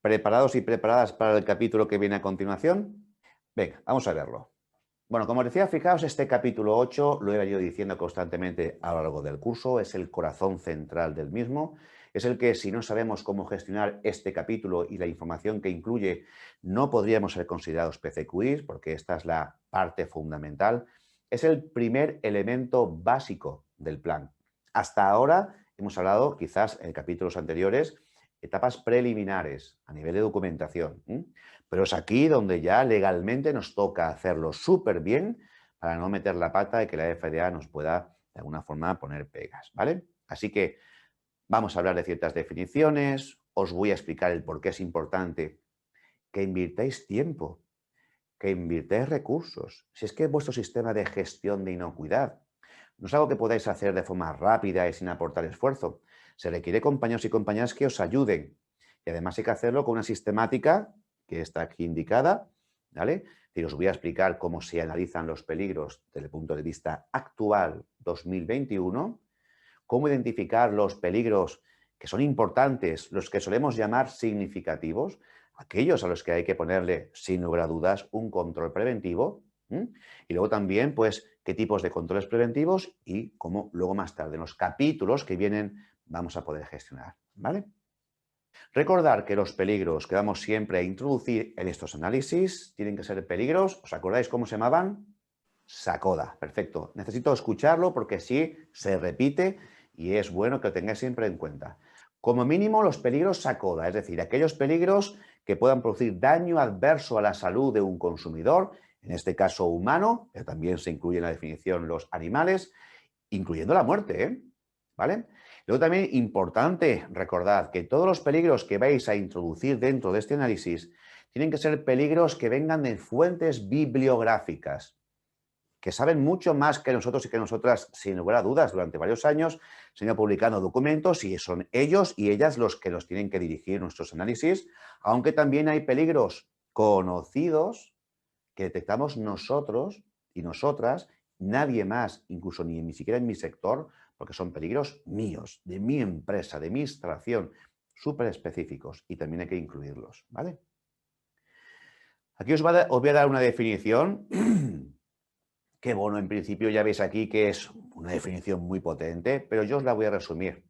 ¿Preparados y preparadas para el capítulo que viene a continuación? Venga, vamos a verlo. Bueno, como os decía, fijaos, este capítulo 8 lo he venido diciendo constantemente a lo largo del curso, es el corazón central del mismo, es el que si no sabemos cómo gestionar este capítulo y la información que incluye, no podríamos ser considerados PCQIs, porque esta es la parte fundamental. Es el primer elemento básico del plan. Hasta ahora hemos hablado, quizás en capítulos anteriores, etapas preliminares a nivel de documentación. Pero es aquí donde ya legalmente nos toca hacerlo súper bien para no meter la pata y que la FDA nos pueda de alguna forma poner pegas, ¿vale? Así que vamos a hablar de ciertas definiciones, os voy a explicar el por qué es importante que invirtáis tiempo, que invirtáis recursos. Si es que vuestro sistema de gestión de inocuidad no es algo que podáis hacer de forma rápida y sin aportar esfuerzo. Se requiere compañeros y compañeras que os ayuden. Y además hay que hacerlo con una sistemática que está aquí indicada, ¿vale? Y os voy a explicar cómo se analizan los peligros desde el punto de vista actual 2021, cómo identificar los peligros que son importantes, los que solemos llamar significativos, aquellos a los que hay que ponerle, sin lugar a dudas, un control preventivo. Y luego también, pues, qué tipos de controles preventivos y cómo luego más tarde, en los capítulos que vienen, vamos a poder gestionar, ¿vale? Recordar que los peligros que vamos siempre a introducir en estos análisis tienen que ser peligros, ¿os acordáis cómo se llamaban? SACODA, perfecto. Necesito escucharlo porque sí, se repite y es bueno que lo tengáis siempre en cuenta. Como mínimo, los peligros SACODA, es decir, aquellos peligros que puedan producir daño adverso a la salud de un consumidor, en este caso humano, pero también se incluye en la definición los animales, incluyendo la muerte, ¿eh? ¿Vale? Luego también importante recordad que todos los peligros que vais a introducir dentro de este análisis tienen que ser peligros que vengan de fuentes bibliográficas, que saben mucho más que nosotros y que nosotras, sin lugar a dudas. Durante varios años se han ido publicando documentos y son ellos y ellas los que nos tienen que dirigir nuestros análisis, aunque también hay peligros conocidos que detectamos nosotros y nosotras, nadie más, incluso ni siquiera en mi sector, porque son peligros míos, de mi empresa, de mi instalación, súper específicos y también hay que incluirlos, ¿vale? Aquí os voy a dar una definición que, bueno, en principio ya veis aquí que es una definición muy potente, pero yo os la voy a resumir.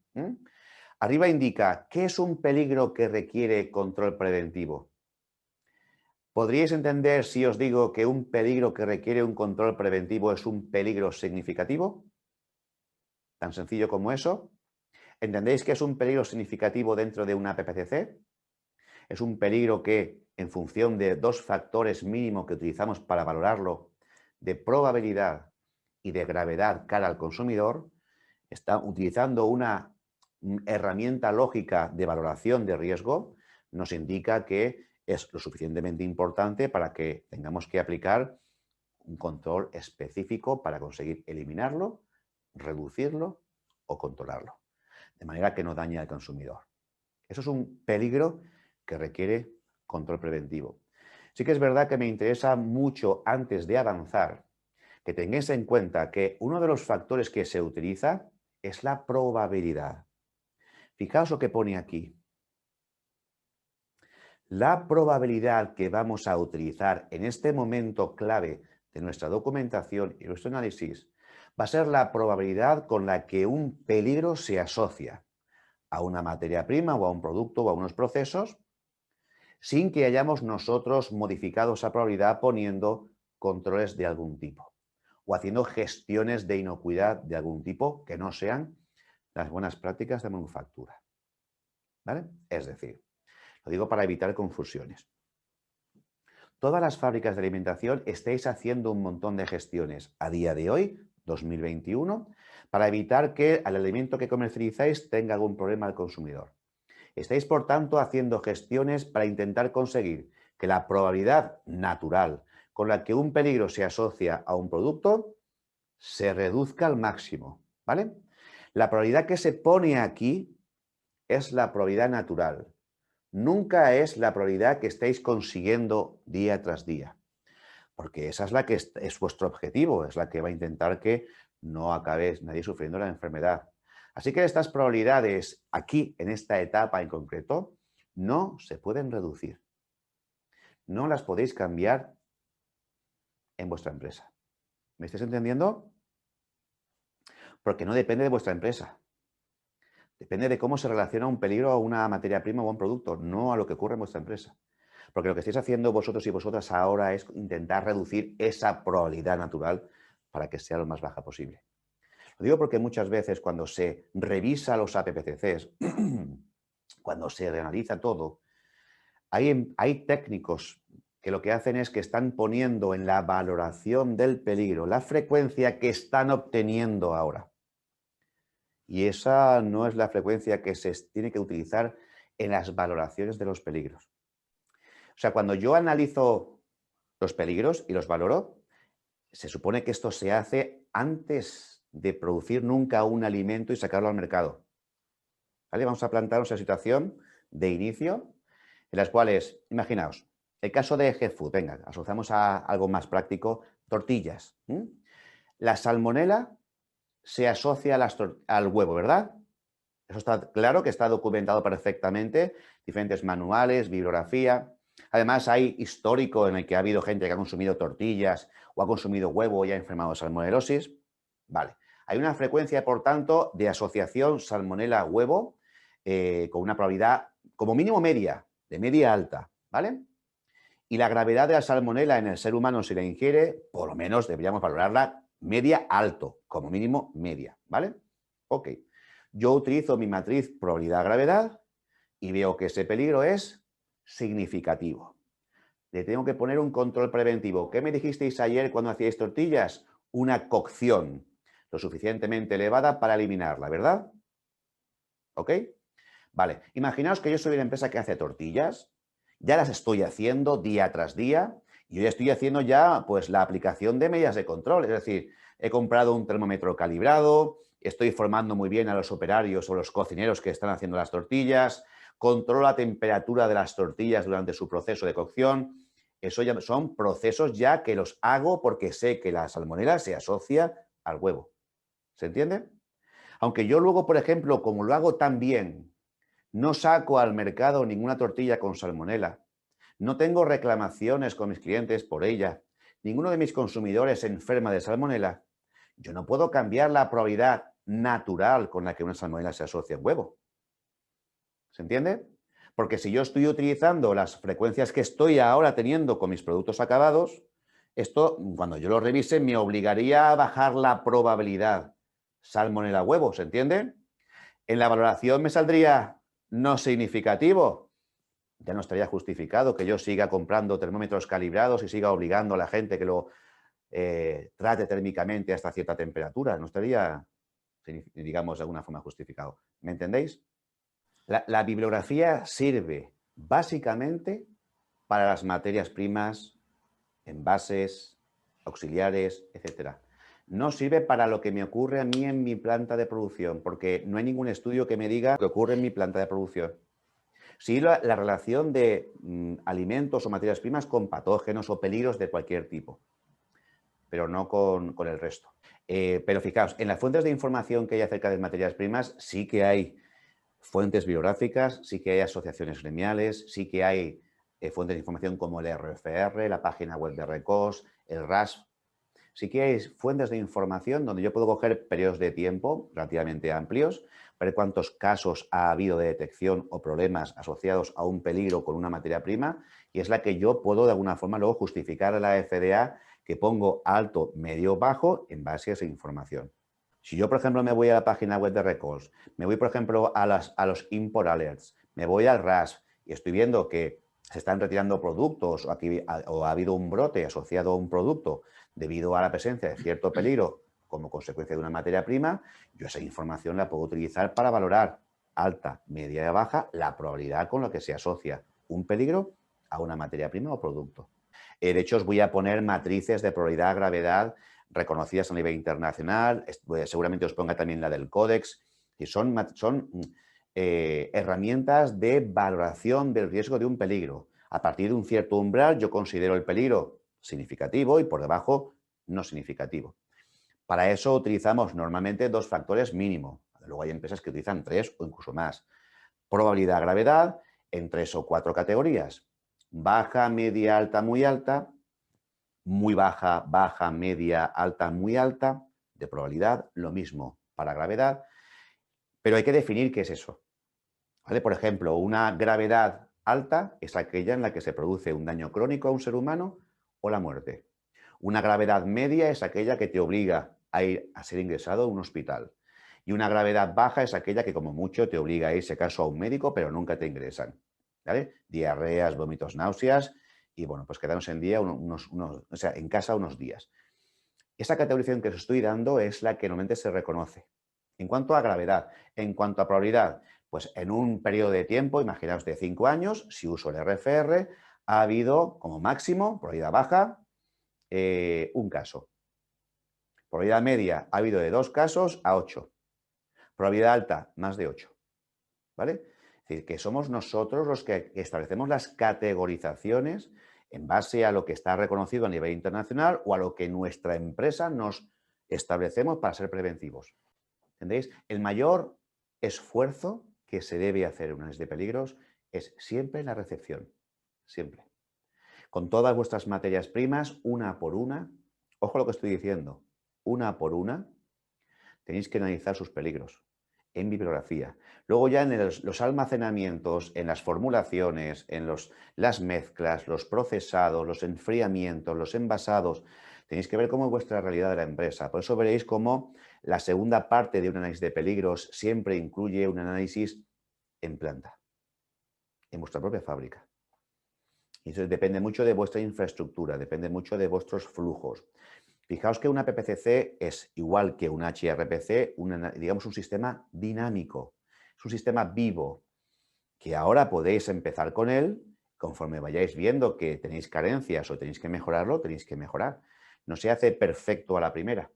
Arriba indica, ¿qué es un peligro que requiere control preventivo? ¿Podríais entender si os digo que un peligro que requiere un control preventivo es un peligro significativo? Tan sencillo como eso. ¿Entendéis que es un peligro significativo dentro de una PPCC? Es un peligro que, en función de dos factores mínimos que utilizamos para valorarlo, de probabilidad y de gravedad cara al consumidor, está utilizando una herramienta lógica de valoración de riesgo, nos indica que es lo suficientemente importante para que tengamos que aplicar un control específico para conseguir eliminarlo, reducirlo o controlarlo, de manera que no dañe al consumidor. Eso es un peligro que requiere control preventivo. Sí que es verdad que me interesa mucho, antes de avanzar, que tengáis en cuenta que uno de los factores que se utiliza es la probabilidad. Fijaos lo que pone aquí. La probabilidad que vamos a utilizar en este momento clave de nuestra documentación y nuestro análisis va a ser la probabilidad con la que un peligro se asocia a una materia prima o a un producto o a unos procesos sin que hayamos nosotros modificado esa probabilidad poniendo controles de algún tipo o haciendo gestiones de inocuidad de algún tipo que no sean las buenas prácticas de manufactura. ¿Vale? Es decir, lo digo para evitar confusiones. Todas las fábricas de alimentación estáis haciendo un montón de gestiones a día de hoy, 2021, para evitar que el alimento que comercializáis tenga algún problema al consumidor. Estáis, por tanto, haciendo gestiones para intentar conseguir que la probabilidad natural con la que un peligro se asocia a un producto se reduzca al máximo, ¿vale? La probabilidad que se pone aquí es la probabilidad natural. Nunca es la probabilidad que estáis consiguiendo día tras día, porque esa es la que es vuestro objetivo, es la que va a intentar que no acabe nadie sufriendo la enfermedad. Así que estas probabilidades aquí, en esta etapa en concreto, no se pueden reducir. No las podéis cambiar en vuestra empresa. ¿Me estáis entendiendo? Porque no depende de vuestra empresa. Depende de cómo se relaciona un peligro a una materia prima o a un producto, no a lo que ocurre en vuestra empresa. Porque lo que estáis haciendo vosotros y vosotras ahora es intentar reducir esa probabilidad natural para que sea lo más baja posible. Lo digo porque muchas veces cuando se revisa los APPCCs, cuando se reanaliza todo, hay técnicos que lo que hacen es que están poniendo en la valoración del peligro la frecuencia que están obteniendo ahora. Y esa no es la frecuencia que se tiene que utilizar en las valoraciones de los peligros. O sea, cuando yo analizo los peligros y los valoro, se supone que esto se hace antes de producir nunca un alimento y sacarlo al mercado. ¿Vale? Vamos a plantearnos una situación de inicio en las cuales, imaginaos, el caso de Health Food, venga, asociamos a algo más práctico, tortillas. La salmonela se asocia al huevo, ¿verdad? Eso está claro, que está documentado perfectamente, diferentes manuales, bibliografía. Además, hay histórico en el que ha habido gente que ha consumido tortillas o ha consumido huevo y ha enfermado de salmonelosis. Vale. Hay una frecuencia, por tanto, de asociación salmonela-huevo con una probabilidad como mínimo media, de media alta, ¿vale? Y la gravedad de la salmonela en el ser humano, si la ingiere, por lo menos deberíamos valorarla media alto, como mínimo media, ¿vale? Ok. Yo utilizo mi matriz probabilidad-gravedad y veo que ese peligro es significativo. Le tengo que poner un control preventivo. ¿Qué me dijisteis ayer cuando hacíais tortillas? Una cocción lo suficientemente elevada para eliminarla, ¿verdad? ¿Ok? Vale. Imaginaos que yo soy una empresa que hace tortillas. Ya las estoy haciendo día tras día. Y yo ya estoy haciendo ya pues la aplicación de medidas de control. Es decir, he comprado un termómetro calibrado, estoy formando muy bien a los operarios o los cocineros que están haciendo las tortillas, controlo la temperatura de las tortillas durante su proceso de cocción. Eso ya son procesos ya que los hago porque sé que la salmonela se asocia al huevo. ¿Se entiende? Aunque yo luego, por ejemplo, como lo hago tan bien, no saco al mercado ninguna tortilla con salmonela, no tengo reclamaciones con mis clientes por ella, ninguno de mis consumidores se enferma de salmonela, yo no puedo cambiar la probabilidad natural con la que una salmonela se asocia a un huevo. ¿Se entiende? Porque si yo estoy utilizando las frecuencias que estoy ahora teniendo con mis productos acabados, esto, cuando yo lo revise, me obligaría a bajar la probabilidad salmonela huevo, ¿se entiende? En la valoración me saldría no significativo. Ya no estaría justificado que yo siga comprando termómetros calibrados y siga obligando a la gente que lo trate térmicamente hasta cierta temperatura. No estaría, digamos, de alguna forma justificado. ¿Me entendéis? La bibliografía sirve básicamente para las materias primas, envases, auxiliares, etcétera. No sirve para lo que me ocurre a mí en mi planta de producción, porque no hay ningún estudio que me diga lo que ocurre en mi planta de producción. Sí, la relación de alimentos o materias primas con patógenos o peligros de cualquier tipo, pero no con el resto. Pero fijaos, en las fuentes de información que hay acerca de materias primas sí que hay fuentes bibliográficas, sí que hay asociaciones gremiales, sí que hay fuentes de información como el RFR, la página web de RECOS, el RAS. Sí que hay fuentes de información donde yo puedo coger periodos de tiempo relativamente amplios, ver cuántos casos ha habido de detección o problemas asociados a un peligro con una materia prima, y es la que yo puedo de alguna forma luego justificar a la FDA que pongo alto, medio, bajo en base a esa información. Si yo, por ejemplo, me voy a la página web de Recalls, me voy, por ejemplo, a los import alerts, me voy al RAS y estoy viendo que se están retirando productos o ha habido un brote asociado a un producto debido a la presencia de cierto peligro como consecuencia de una materia prima, yo esa información la puedo utilizar para valorar alta, media y baja la probabilidad con la que se asocia un peligro a una materia prima o producto. De hecho, os voy a poner matrices de probabilidad, gravedad reconocidas a nivel internacional. Seguramente os ponga también la del Codex. Y son herramientas de valoración del riesgo de un peligro. A partir de un cierto umbral, yo considero el peligro significativo y por debajo no significativo. Para eso utilizamos normalmente 2 factores mínimo. Luego hay empresas que utilizan 3 o incluso más. Probabilidad, gravedad en 3 o 4 categorías. Baja, media, alta, muy baja, baja, media, alta, muy alta. De probabilidad, lo mismo para gravedad, pero hay que definir qué es eso. ¿Vale? Por ejemplo, una gravedad alta es aquella en la que se produce un daño crónico a un ser humano o la muerte. Una gravedad media es aquella que te obliga a ir a ser ingresado a un hospital. Y una gravedad baja es aquella que como mucho te obliga a irse caso a un médico, pero nunca te ingresan. ¿Vale? Diarreas, vómitos, náuseas y bueno, pues quedarnos en casa unos días. Esa categorización que os estoy dando es la que normalmente se reconoce. En cuanto a gravedad, en cuanto a probabilidad, pues en un periodo de tiempo, imaginaos de 5 años, si uso el RFR, ha habido como máximo, probabilidad baja, un caso. Probabilidad media ha habido de 2 casos a 8. Probabilidad alta, más de 8. ¿Vale? Es decir, que somos nosotros los que establecemos las categorizaciones en base a lo que está reconocido a nivel internacional o a lo que nuestra empresa nos establecemos para ser preventivos. ¿Entendéis? El mayor esfuerzo que se debe hacer en un análisis de peligros es siempre en la recepción. Siempre. Con todas vuestras materias primas, una por una, ojo lo que estoy diciendo, una por una, tenéis que analizar sus peligros en bibliografía. Luego ya en los almacenamientos, en las formulaciones, en las mezclas, los procesados, los enfriamientos, los envasados, tenéis que ver cómo es vuestra realidad de la empresa. Por eso veréis cómo la segunda parte de un análisis de peligros siempre incluye un análisis en planta, en vuestra propia fábrica. Y eso depende mucho de vuestra infraestructura, depende mucho de vuestros flujos. Fijaos que una PPCC es igual que un HRPC, digamos un sistema dinámico, es un sistema vivo, que ahora podéis empezar con él, conforme vayáis viendo que tenéis carencias o tenéis que mejorarlo, tenéis que mejorar. No se hace perfecto a la primera.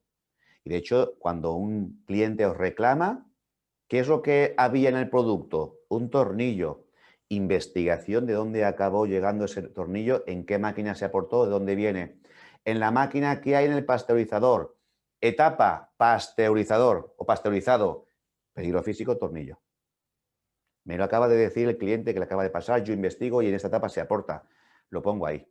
Y de hecho, cuando un cliente os reclama, ¿qué es lo que había en el producto? Un tornillo. Investigación de dónde acabó llegando ese tornillo, en qué máquina se aportó, de dónde viene. En la máquina que hay en el pasteurizador. Etapa, pasteurizador o pasteurizado. Peligro físico, tornillo. Me lo acaba de decir el cliente que le acaba de pasar, yo investigo y en esta etapa se aporta. Lo pongo ahí.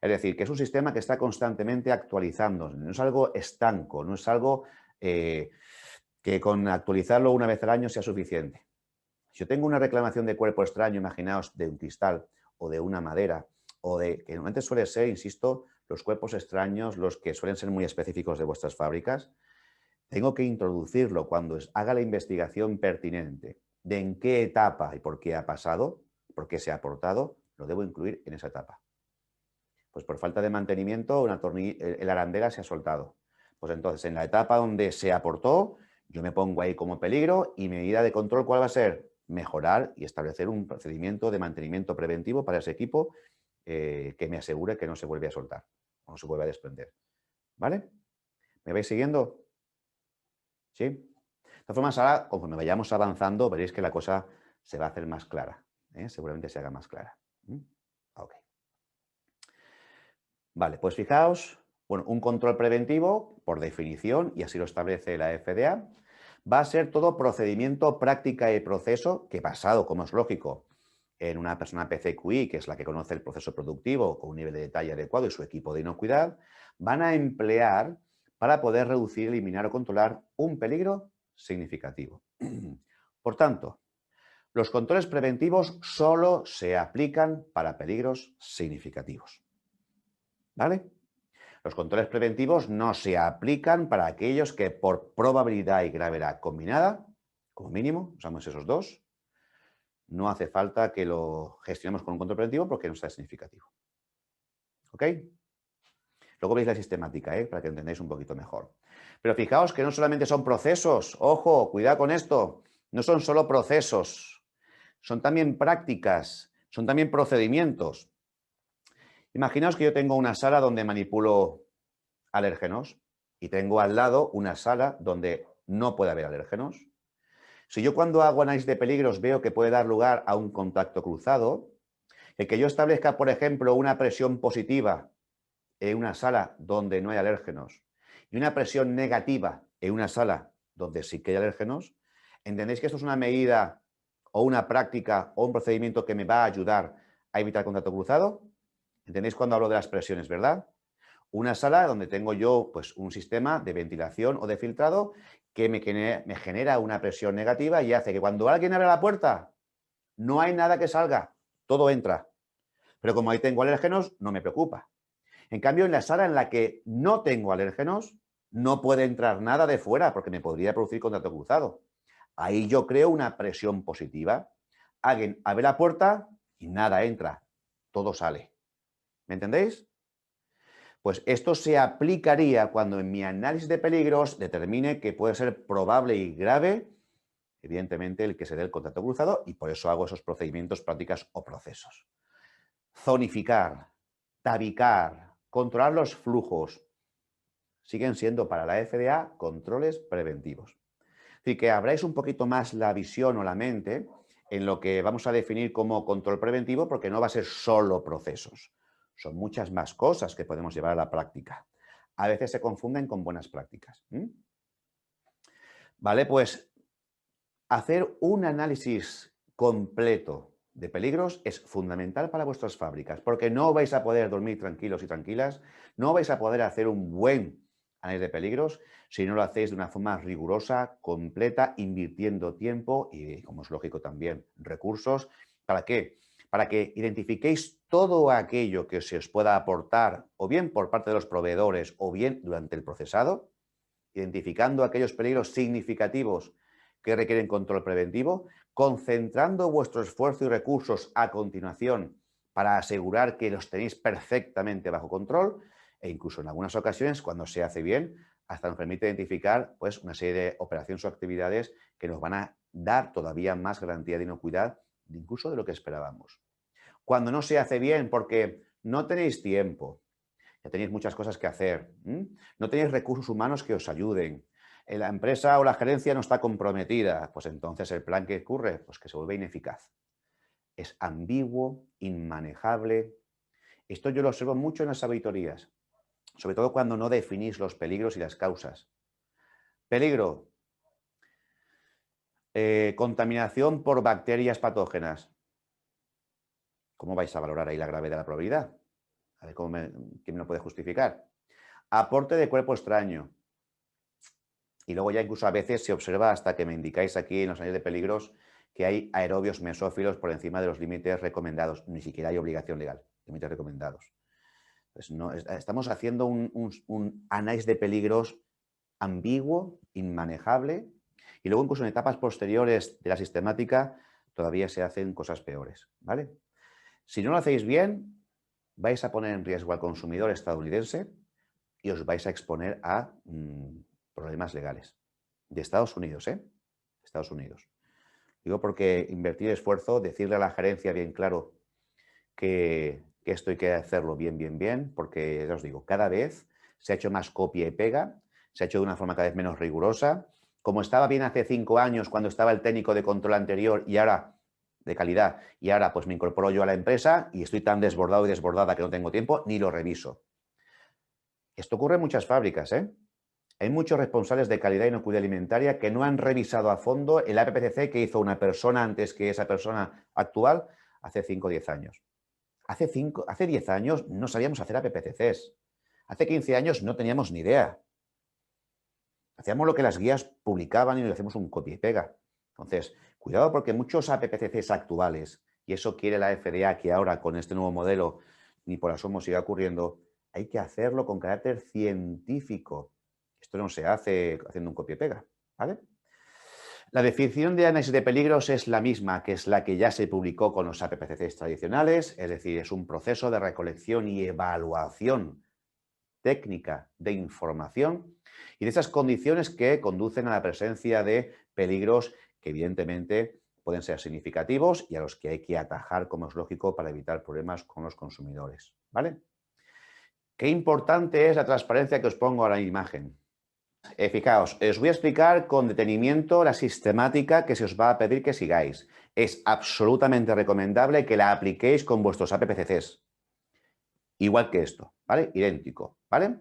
Es decir, que es un sistema que está constantemente actualizando. No es algo estanco, no es algo que con actualizarlo una vez al año sea suficiente. Si yo tengo una reclamación de cuerpo extraño, imaginaos, de un cristal o de una madera, o de, que normalmente suele ser, insisto, los cuerpos extraños, los que suelen ser muy específicos de vuestras fábricas, tengo que introducirlo cuando haga la investigación pertinente de en qué etapa y por qué ha pasado, por qué se ha aportado, lo debo incluir en esa etapa. Pues por falta de mantenimiento, el arandela se ha soltado. Pues entonces, en la etapa donde se aportó, yo me pongo ahí como peligro y mi medida de control, ¿cuál va a ser? Mejorar y establecer un procedimiento de mantenimiento preventivo para ese equipo que me asegure que no se vuelve a soltar o no se vuelve a desprender. ¿Vale? ¿Me vais siguiendo? ¿Sí? De todas formas, ahora, conforme vayamos avanzando, veréis que la cosa se va a hacer más clara. Seguramente se haga más clara. Ok. Vale, pues fijaos, bueno, un control preventivo, por definición, y así lo establece la FDA, va a ser todo procedimiento, práctica y proceso que basado, como es lógico, en una persona PCQI, que es la que conoce el proceso productivo con un nivel de detalle adecuado y su equipo de inocuidad, van a emplear para poder reducir, eliminar o controlar un peligro significativo. Por tanto, los controles preventivos solo se aplican para peligros significativos. ¿Vale? Los controles preventivos no se aplican para aquellos que por probabilidad y gravedad combinada, como mínimo, usamos esos dos, no hace falta que lo gestionemos con un control preventivo porque no está significativo. ¿Ok? Luego veis la sistemática, para que entendáis un poquito mejor. Pero fijaos que no solamente son procesos, ojo, cuidado con esto, no son solo procesos, son también prácticas, son también procedimientos. Imaginaos que yo tengo una sala donde manipulo alérgenos y tengo al lado una sala donde no puede haber alérgenos. Si yo cuando hago análisis de peligros veo que puede dar lugar a un contacto cruzado, el que yo establezca, por ejemplo, una presión positiva en una sala donde no hay alérgenos y una presión negativa en una sala donde sí que hay alérgenos, ¿entendéis que esto es una medida o una práctica o un procedimiento que me va a ayudar a evitar contacto cruzado. ¿Entendéis cuando hablo de las presiones, verdad? Una sala donde tengo yo pues, un sistema de ventilación o de filtrado que me genera una presión negativa y hace que cuando alguien abre la puerta no hay nada que salga, todo entra. Pero como ahí tengo alérgenos, no me preocupa. En cambio, en la sala en la que no tengo alérgenos, no puede entrar nada de fuera porque me podría producir contacto cruzado. Ahí yo creo una presión positiva. Alguien abre la puerta y nada entra, todo sale. ¿Me entendéis? Pues esto se aplicaría cuando en mi análisis de peligros determine que puede ser probable y grave, evidentemente, el que se dé el contacto cruzado, y por eso hago esos procedimientos, prácticas o procesos. Zonificar, tabicar, controlar los flujos, siguen siendo para la FDA controles preventivos. Es decir, que abráis un poquito más la visión o la mente en lo que vamos a definir como control preventivo, porque no va a ser solo procesos. Son muchas más cosas que podemos llevar a la práctica. A veces se confunden con buenas prácticas. Vale, pues hacer un análisis completo de peligros es fundamental para vuestras fábricas, porque no vais a poder dormir tranquilos y tranquilas, no vais a poder hacer un buen análisis de peligros si no lo hacéis de una forma rigurosa, completa, invirtiendo tiempo y, como es lógico también, recursos. ¿Para qué? Para que identifiquéis todo aquello que se os pueda aportar, o bien por parte de los proveedores, o bien durante el procesado, identificando aquellos peligros significativos que requieren control preventivo, concentrando vuestro esfuerzo y recursos a continuación para asegurar que los tenéis perfectamente bajo control e incluso en algunas ocasiones, cuando se hace bien, hasta nos permite identificar pues, una serie de operaciones o actividades que nos van a dar todavía más garantía de inocuidad, incluso de lo que esperábamos. Cuando no se hace bien porque no tenéis tiempo, ya tenéis muchas cosas que hacer, no tenéis recursos humanos que os ayuden, la empresa o la gerencia no está comprometida, pues entonces el plan que ocurre, pues que se vuelve ineficaz. Es ambiguo, inmanejable. Esto yo lo observo mucho en las auditorías, sobre todo cuando no definís los peligros y las causas. Peligro, contaminación por bacterias patógenas. ¿Cómo vais a valorar ahí la gravedad de la probabilidad? A ver, ¿quién me lo puede justificar? Aporte de cuerpo extraño. Y luego ya incluso a veces se observa, hasta que me indicáis aquí en los análisis de peligros, que hay aerobios mesófilos por encima de los límites recomendados. Ni siquiera hay obligación legal, límites recomendados. Pues no, estamos haciendo un análisis de peligros ambiguo, inmanejable, y luego incluso en etapas posteriores de la sistemática todavía se hacen cosas peores, ¿vale? Si no lo hacéis bien, vais a poner en riesgo al consumidor estadounidense y os vais a exponer a problemas legales. De Estados Unidos, ¿eh? Estados Unidos. Digo porque invertir esfuerzo, decirle a la gerencia bien claro que esto hay que hacerlo bien, porque ya os digo, cada vez se ha hecho más copia y pega, se ha hecho de una forma cada vez menos rigurosa. Como estaba bien hace 5 años cuando estaba el técnico de control anterior y ahora de calidad, y ahora pues me incorporo yo a la empresa y estoy tan desbordado y desbordada que no tengo tiempo, ni lo reviso. Esto ocurre en muchas fábricas, ¿eh? Hay muchos responsables de calidad y inocuidad alimentaria que no han revisado a fondo el APPCC que hizo una persona antes que esa persona actual hace 5 o 10 años. Hace 10 años no sabíamos hacer APPCCs. Hace 15 años no teníamos ni idea. Hacíamos lo que las guías publicaban y le hacemos un copia y pega. Entonces, cuidado porque muchos APPCCs actuales, y eso quiere la FDA que ahora con este nuevo modelo ni por asomo siga ocurriendo, hay que hacerlo con carácter científico. Esto no se hace haciendo un copia y pega, ¿vale? La definición de análisis de peligros es la misma, que es la que ya se publicó con los APPCCs tradicionales, es decir, es un proceso de recolección y evaluación técnica de información y de esas condiciones que conducen a la presencia de peligros que evidentemente pueden ser significativos y a los que hay que atajar, como es lógico, para evitar problemas con los consumidores, ¿vale? Qué importante es la transparencia que os pongo a la imagen. Fijaos, os voy a explicar con detenimiento la sistemática que se os va a pedir que sigáis. Es absolutamente recomendable que la apliquéis con vuestros APPCCs. Igual que esto, ¿vale? Idéntico, ¿vale?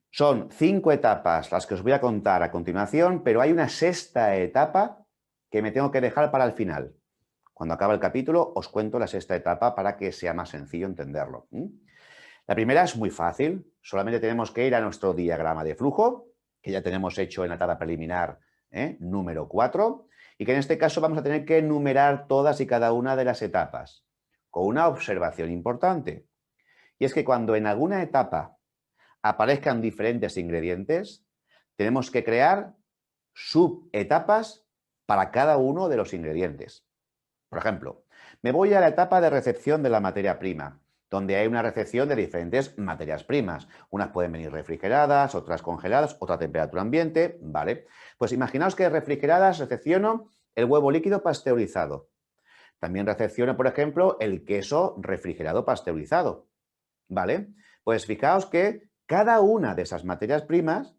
Son 5 etapas las que os voy a contar a continuación, pero hay una sexta etapa que me tengo que dejar para el final. Cuando acabe el capítulo os cuento la sexta etapa para que sea más sencillo entenderlo. La primera es muy fácil, solamente tenemos que ir a nuestro diagrama de flujo, que ya tenemos hecho en la tabla preliminar número 4, y que en este caso vamos a tener que enumerar todas y cada una de las etapas, con una observación importante. Y es que cuando en alguna etapa aparezcan diferentes ingredientes, tenemos que crear subetapas para cada uno de los ingredientes. Por ejemplo, me voy a la etapa de recepción de la materia prima, donde hay una recepción de diferentes materias primas. Unas pueden venir refrigeradas, otras congeladas, otra a temperatura ambiente, ¿vale? Pues imaginaos que refrigeradas recepciono el huevo líquido pasteurizado. También recepciono, por ejemplo, el queso refrigerado pasteurizado, ¿vale? Pues fijaos que cada una de esas materias primas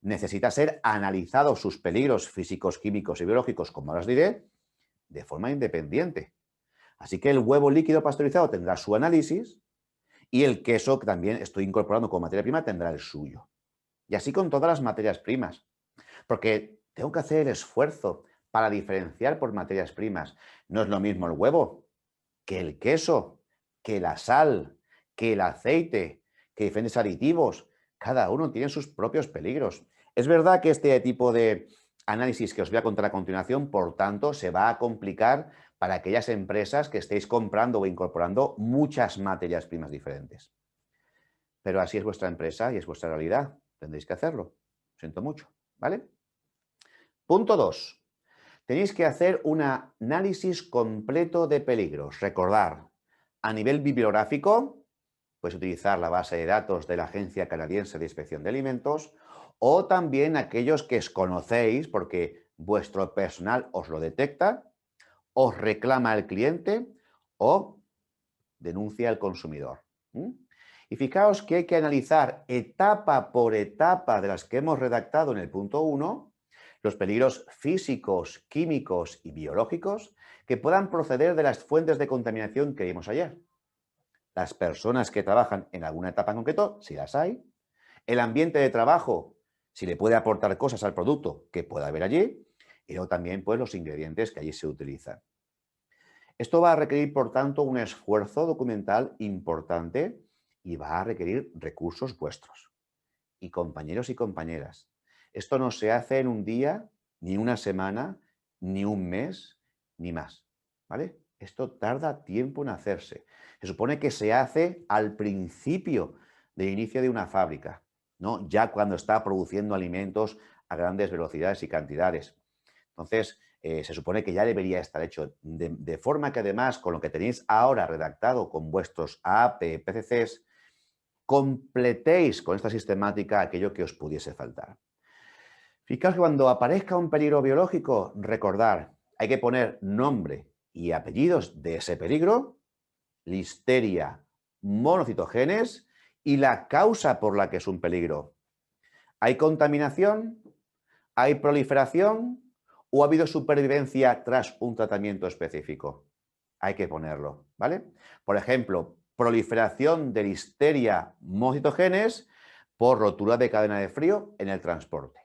necesita ser analizado sus peligros físicos, químicos y biológicos, como ahora os diré, de forma independiente. Así que el huevo líquido pasteurizado tendrá su análisis y el queso, que también estoy incorporando como materia prima, tendrá el suyo. Y así con todas las materias primas. Porque tengo que hacer el esfuerzo para diferenciar por materias primas. No es lo mismo el huevo que el queso, que la sal, que el aceite, que diferentes aditivos. Cada uno tiene sus propios peligros. Es verdad que este tipo de análisis que os voy a contar a continuación, por tanto, se va a complicar para aquellas empresas que estéis comprando o incorporando muchas materias primas diferentes. Pero así es vuestra empresa y es vuestra realidad. Tendréis que hacerlo. Siento mucho, ¿vale? Punto 2. Tenéis que hacer un análisis completo de peligros. Recordar, a nivel bibliográfico, puedes utilizar la base de datos de la Agencia Canadiense de Inspección de Alimentos o también aquellos que os conocéis porque vuestro personal os lo detecta, os reclama el cliente o denuncia al consumidor. Y fijaos que hay que analizar etapa por etapa de las que hemos redactado en el punto 1 los peligros físicos, químicos y biológicos que puedan proceder de las fuentes de contaminación que vimos ayer. Las personas que trabajan en alguna etapa en concreto, si las hay, el ambiente de trabajo, si le puede aportar cosas al producto que pueda haber allí, y luego también pues, los ingredientes que allí se utilizan. Esto va a requerir, por tanto, un esfuerzo documental importante y va a requerir recursos vuestros. Y compañeros y compañeras, esto no se hace en un día, ni una semana, ni un mes, ni más, ¿vale? Esto tarda tiempo en hacerse. Se supone que se hace al principio del inicio de una fábrica, ¿no? Ya cuando está produciendo alimentos a grandes velocidades y cantidades. Entonces, se supone que ya debería estar hecho, de forma que además con lo que tenéis ahora redactado con vuestros AAP, PCCs, completéis con esta sistemática aquello que os pudiese faltar. Fijaos que cuando aparezca un peligro biológico, recordar, hay que poner nombre y apellidos de ese peligro, listeria, monocitogenes y la causa por la que es un peligro. ¿Hay contaminación? ¿Hay proliferación? ¿O ha habido supervivencia tras un tratamiento específico? Hay que ponerlo, ¿vale? Por ejemplo, proliferación de listeria monocitogenes por rotura de cadena de frío en el transporte.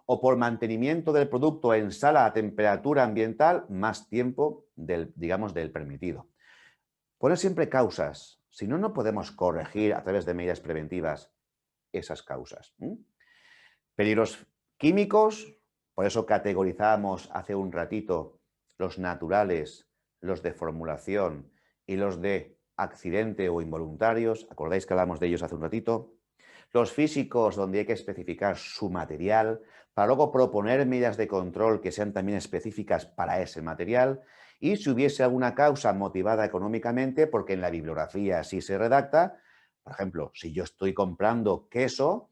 O por mantenimiento del producto en sala a temperatura ambiental más tiempo del permitido. Poner siempre causas, si no, no podemos corregir a través de medidas preventivas esas causas. Peligros químicos, por eso categorizábamos hace un ratito los naturales, los de formulación y los de accidente o involuntarios. ¿Acordáis que hablamos de ellos hace un ratito? Los físicos, donde hay que especificar su material, para luego proponer medidas de control que sean también específicas para ese material. Y si hubiese alguna causa motivada económicamente, porque en la bibliografía así se redacta, por ejemplo, si yo estoy comprando queso,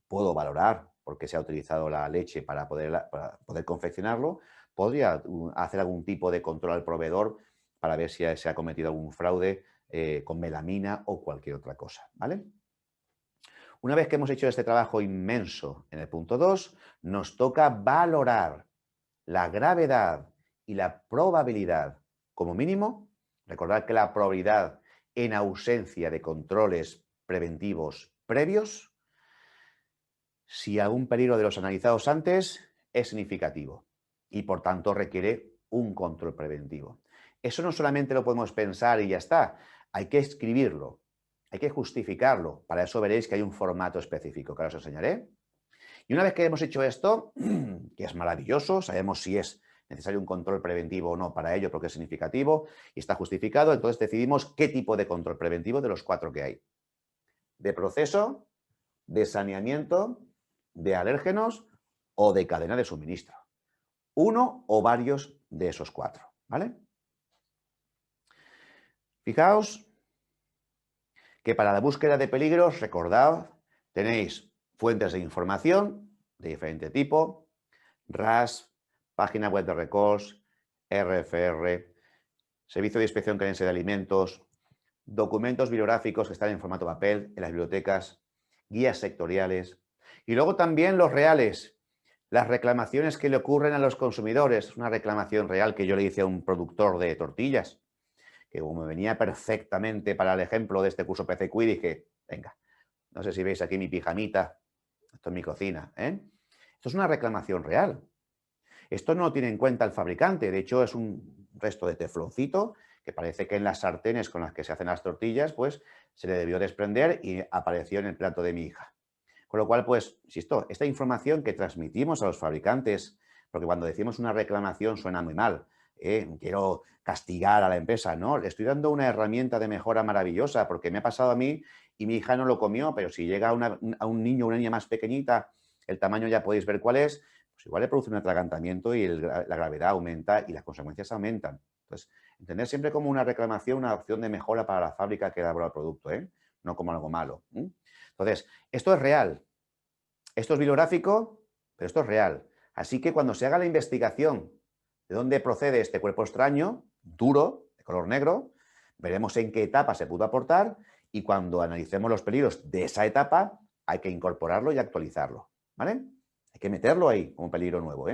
puedo valorar por qué se ha utilizado la leche para poder confeccionarlo, podría hacer algún tipo de control al proveedor para ver si se ha cometido algún fraude con melamina o cualquier otra cosa, ¿vale? Una vez que hemos hecho este trabajo inmenso en el punto 2, nos toca valorar la gravedad y la probabilidad. Como mínimo, recordad que la probabilidad en ausencia de controles preventivos previos, si algún peligro de los analizados antes, es significativo. y por tanto requiere un control preventivo. Eso no solamente lo podemos pensar y ya está, hay que escribirlo, hay que justificarlo. Para eso veréis que hay un formato específico que ahora os enseñaré. Y una vez que hemos hecho esto, que es maravilloso, sabemos si es necesario un control preventivo o no para ello porque es significativo y está justificado, entonces decidimos qué tipo de control preventivo de los 4 que hay. De proceso, de saneamiento, de alérgenos o de cadena de suministro. Uno o varios de esos 4, ¿vale? Fijaos que para la búsqueda de peligros, recordad, tenéis fuentes de información de diferente tipo, RAS, página web de Records, RFR, Servicio de Inspección Canadiense de Alimentos, documentos bibliográficos que están en formato papel en las bibliotecas, guías sectoriales y luego también los reales, las reclamaciones que le ocurren a los consumidores. Una reclamación real que yo le hice a un productor de tortillas, que como me venía perfectamente para el ejemplo de este curso PCQ, dije, venga, no sé si veis aquí mi pijamita, esto es mi cocina, ¿eh? Esto es una reclamación real. Esto no lo tiene en cuenta el fabricante, de hecho es un resto de tefloncito que parece que en las sartenes con las que se hacen las tortillas, pues se le debió desprender y apareció en el plato de mi hija. Con lo cual, pues, insisto, esta información que transmitimos a los fabricantes, porque cuando decimos una reclamación suena muy mal, quiero castigar a la empresa, no, le estoy dando una herramienta de mejora maravillosa porque me ha pasado a mí y mi hija no lo comió, pero si llega a un niño o una niña más pequeñita, el tamaño ya podéis ver cuál es, pues igual le produce un atragantamiento y la gravedad aumenta y las consecuencias aumentan. Entonces, entender siempre como una reclamación, una opción de mejora para la fábrica que elabora el producto, no como algo malo. Entonces, esto es real. Esto es bibliográfico, pero esto es real. Así que cuando se haga la investigación de dónde procede este cuerpo extraño, duro, de color negro, veremos en qué etapa se pudo aportar y cuando analicemos los peligros de esa etapa, hay que incorporarlo y actualizarlo. ¿Vale? Hay que meterlo ahí como peligro nuevo.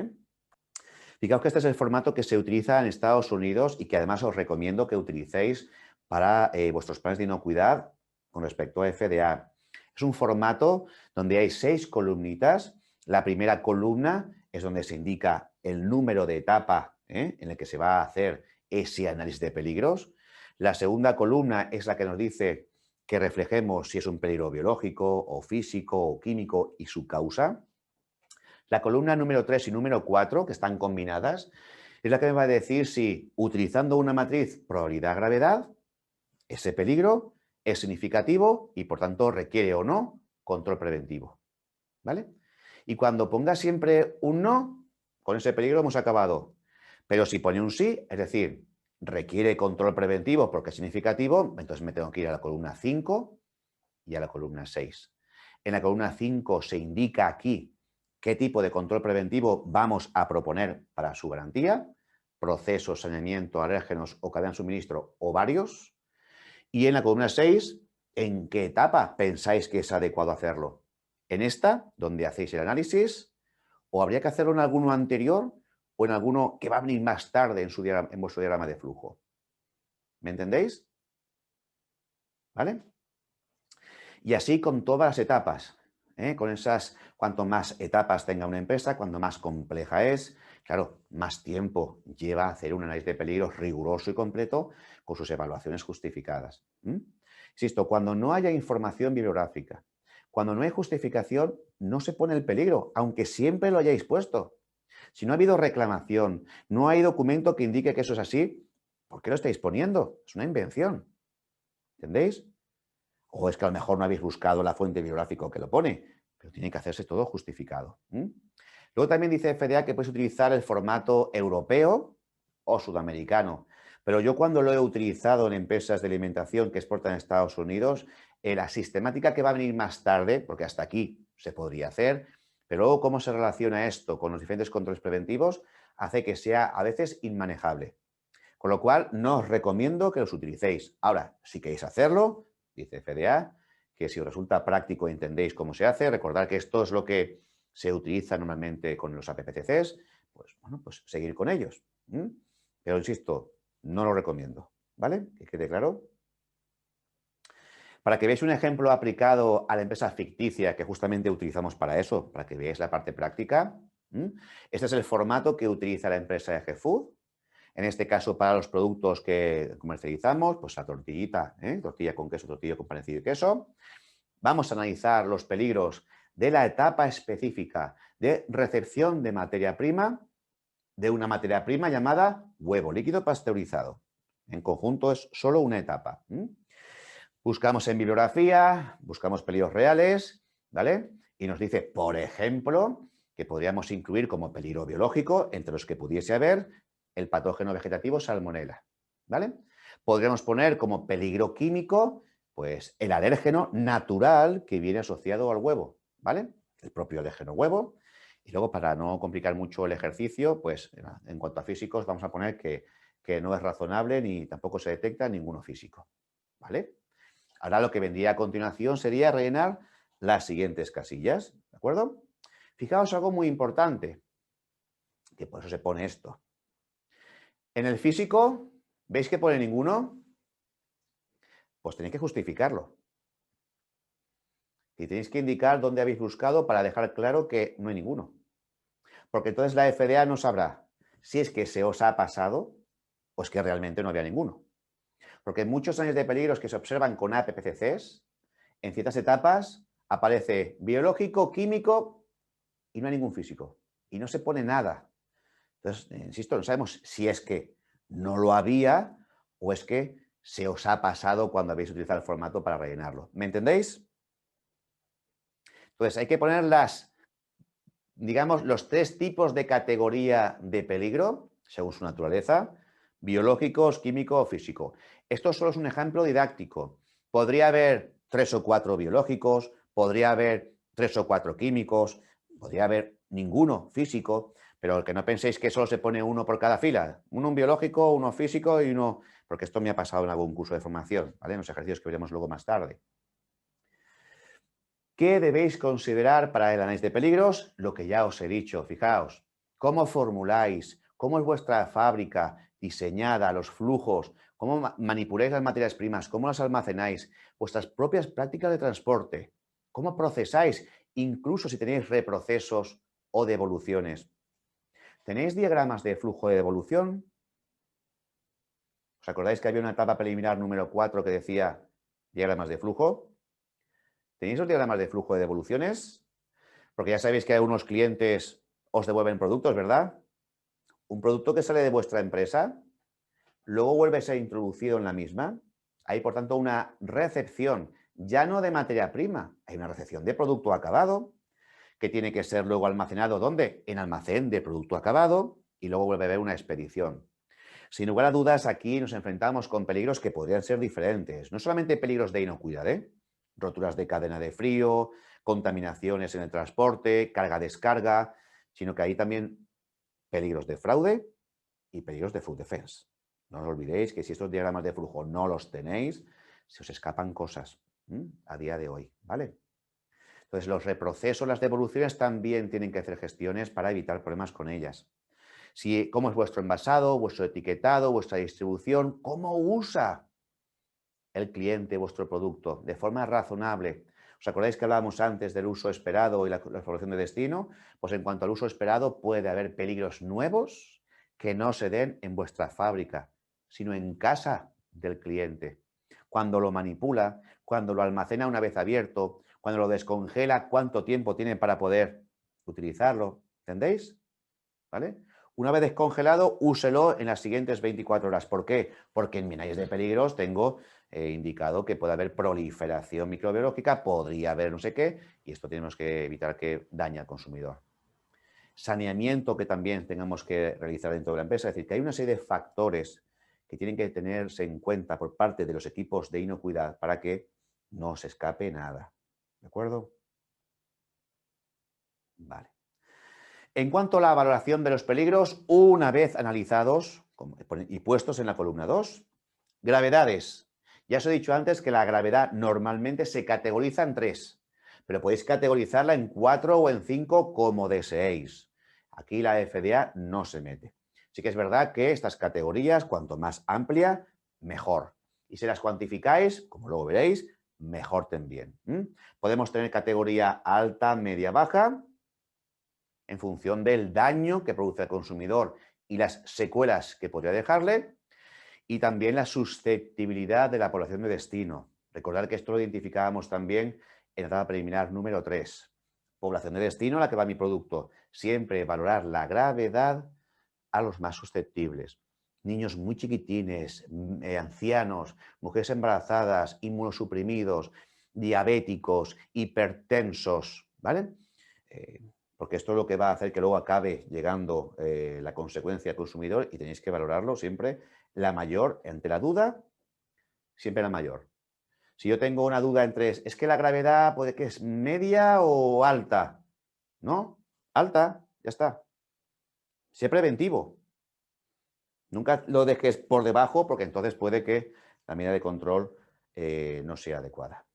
Fijaos que este es el formato que se utiliza en Estados Unidos y que además os recomiendo que utilicéis para vuestros planes de inocuidad con respecto a FDA. Es un formato donde hay 6 columnitas. La primera columna es donde se indica el número de etapa en el que se va a hacer ese análisis de peligros. La segunda columna es la que nos dice que reflejemos si es un peligro biológico o físico o químico y su causa. La columna número 3 y número 4, que están combinadas, es la que me va a decir si, utilizando una matriz probabilidad-gravedad, ese peligro es significativo y, por tanto, requiere o no control preventivo. ¿Vale? Y cuando ponga siempre un no, con ese peligro hemos acabado. Pero si pone un sí, es decir, requiere control preventivo porque es significativo, entonces me tengo que ir a la columna 5 y a la columna 6. En la columna 5 se indica aquí qué tipo de control preventivo vamos a proponer para su garantía, proceso, saneamiento, alérgenos o cadena de suministro o varios. Y en la columna 6, ¿en qué etapa pensáis que es adecuado hacerlo? ¿En esta, donde hacéis el análisis? ¿O habría que hacerlo en alguno anterior o en alguno que va a venir más tarde en vuestro diagrama de flujo? ¿Me entendéis? ¿Vale? Y así con todas las etapas. Con esas, cuanto más etapas tenga una empresa, cuanto más compleja es, claro, más tiempo lleva a hacer un análisis de peligros riguroso y completo con sus evaluaciones justificadas. Insisto, cuando no haya información bibliográfica, cuando no hay justificación, no se pone el peligro, aunque siempre lo hayáis puesto. Si no ha habido reclamación, no hay documento que indique que eso es así, ¿por qué lo estáis poniendo? Es una invención. ¿Entendéis? O es que a lo mejor no habéis buscado la fuente bibliográfica que lo pone, pero tiene que hacerse todo justificado. Luego también dice FDA que puedes utilizar el formato europeo o sudamericano, pero yo cuando lo he utilizado en empresas de alimentación que exportan a Estados Unidos, la sistemática que va a venir más tarde, porque hasta aquí se podría hacer, pero luego cómo se relaciona esto con los diferentes controles preventivos, hace que sea a veces inmanejable. Con lo cual, no os recomiendo que los utilicéis. Ahora, si queréis hacerlo, dice FDA, que si os resulta práctico y entendéis cómo se hace, recordad que esto es lo que se utiliza normalmente con los APPCCs, pues bueno, pues seguir con ellos. Pero insisto, no lo recomiendo, ¿vale? Que quede claro. Para que veáis un ejemplo aplicado a la empresa ficticia que justamente utilizamos para eso, para que veáis la parte práctica, Este es el formato que utiliza la empresa EG-Food. En este caso, para los productos que comercializamos, pues la tortillita, tortilla con queso, tortilla con panecillo y queso. Vamos a analizar los peligros de la etapa específica de recepción de materia prima, de una materia prima llamada huevo líquido pasteurizado. En conjunto es solo una etapa. Buscamos en bibliografía, buscamos peligros reales, ¿vale? Y nos dice, por ejemplo, que podríamos incluir como peligro biológico, entre los que pudiese haber, el patógeno vegetativo Salmonella, ¿vale? Podríamos poner como peligro químico, pues el alérgeno natural que viene asociado al huevo, ¿vale? El propio alérgeno huevo. Y luego, para no complicar mucho el ejercicio, pues en cuanto a físicos, vamos a poner que no es razonable ni tampoco se detecta ninguno físico, ¿vale? Ahora lo que vendría a continuación sería rellenar las siguientes casillas, ¿de acuerdo? Fijaos algo muy importante, que por eso se pone esto. En el físico, ¿veis que pone ninguno? Pues tenéis que justificarlo. Y tenéis que indicar dónde habéis buscado para dejar claro que no hay ninguno. Porque entonces la FDA no sabrá si es que se os ha pasado o es que realmente no había ninguno. Porque en muchos años de peligros que se observan con APPCCs, en ciertas etapas aparece biológico, químico y no hay ningún físico. Y no se pone nada. Entonces, insisto, no sabemos si es que no lo había o es que se os ha pasado cuando habéis utilizado el formato para rellenarlo. ¿Me entendéis? Entonces, hay que poner digamos, los 3 tipos de categoría de peligro, según su naturaleza: biológicos, químico o físico. Esto solo es un ejemplo didáctico. Podría haber 3 o 4 biológicos, podría haber 3 o 4 químicos, podría haber ninguno físico, pero que no penséis que solo se pone uno por cada fila. Uno biológico, uno físico y uno... Porque esto me ha pasado en algún curso de formación, ¿vale? En los ejercicios que veremos luego más tarde. ¿Qué debéis considerar para el análisis de peligros? Lo que ya os he dicho, fijaos, cómo formuláis, cómo es vuestra fábrica diseñada, los flujos, cómo manipuláis las materias primas, cómo las almacenáis, vuestras propias prácticas de transporte, cómo procesáis, incluso si tenéis reprocesos o devoluciones. ¿Tenéis diagramas de flujo de devolución? ¿Os acordáis que había una etapa preliminar número 4 que decía diagramas de flujo? ¿Tenéis los diagramas de flujo de devoluciones? Porque ya sabéis que algunos clientes os devuelven productos, ¿verdad? Un producto que sale de vuestra empresa, luego vuelve a ser introducido en la misma. Hay, por tanto, una recepción, ya no de materia prima, hay una recepción de producto acabado, que tiene que ser luego almacenado, ¿dónde? En almacén de producto acabado, y luego vuelve a haber una expedición. Sin lugar a dudas, aquí nos enfrentamos con peligros que podrían ser diferentes. No solamente peligros de inocuidad, roturas de cadena de frío, contaminaciones en el transporte, carga-descarga, sino que hay también peligros de fraude y peligros de food defense. No os olvidéis que si estos diagramas de flujo no los tenéis, se os escapan cosas a día de hoy, ¿vale? Entonces, los reprocesos, las devoluciones también tienen que hacer gestiones para evitar problemas con ellas. Cómo es vuestro envasado, vuestro etiquetado, vuestra distribución, cómo usa el cliente vuestro producto de forma razonable. ¿Os acordáis que hablábamos antes del uso esperado y la formación de destino? Pues en cuanto al uso esperado, puede haber peligros nuevos que no se den en vuestra fábrica, sino en casa del cliente. Cuando lo manipula, cuando lo almacena una vez abierto, cuando lo descongela, cuánto tiempo tiene para poder utilizarlo. ¿Entendéis? ¿Vale? Una vez descongelado, úselo en las siguientes 24 horas. ¿Por qué? Porque en mi análisis de peligros tengo indicado que puede haber proliferación microbiológica, podría haber no sé qué, y esto tenemos que evitar que dañe al consumidor. Saneamiento que también tengamos que realizar dentro de la empresa, es decir, que hay una serie de factores que tienen que tenerse en cuenta por parte de los equipos de inocuidad para que no se escape nada. ¿De acuerdo? Vale. En cuanto a la valoración de los peligros, una vez analizados y puestos en la columna 2, gravedades. Ya os he dicho antes que la gravedad normalmente se categoriza en 3, pero podéis categorizarla en 4 o en 5 como deseéis. Aquí la FDA no se mete. Sí que es verdad que estas categorías, cuanto más amplia, mejor. Y si las cuantificáis, como luego veréis, mejor también. Podemos tener categoría alta, media, baja. en función del daño que produce el consumidor y las secuelas que podría dejarle, y también la susceptibilidad de la población de destino. Recordad que esto lo identificábamos también en la etapa preliminar número 3. Población de destino a la que va mi producto. Siempre valorar la gravedad a los más susceptibles. Niños muy chiquitines, ancianos, mujeres embarazadas, inmunosuprimidos, diabéticos, hipertensos, ¿vale? Porque esto es lo que va a hacer que luego acabe llegando la consecuencia al consumidor y tenéis que valorarlo siempre la mayor, ante la duda, siempre la mayor. Si yo tengo una duda entre, es que la gravedad puede que es media o alta, ¿no? Alta, ya está. Sé preventivo. Nunca lo dejes por debajo porque entonces puede que la medida de control no sea adecuada.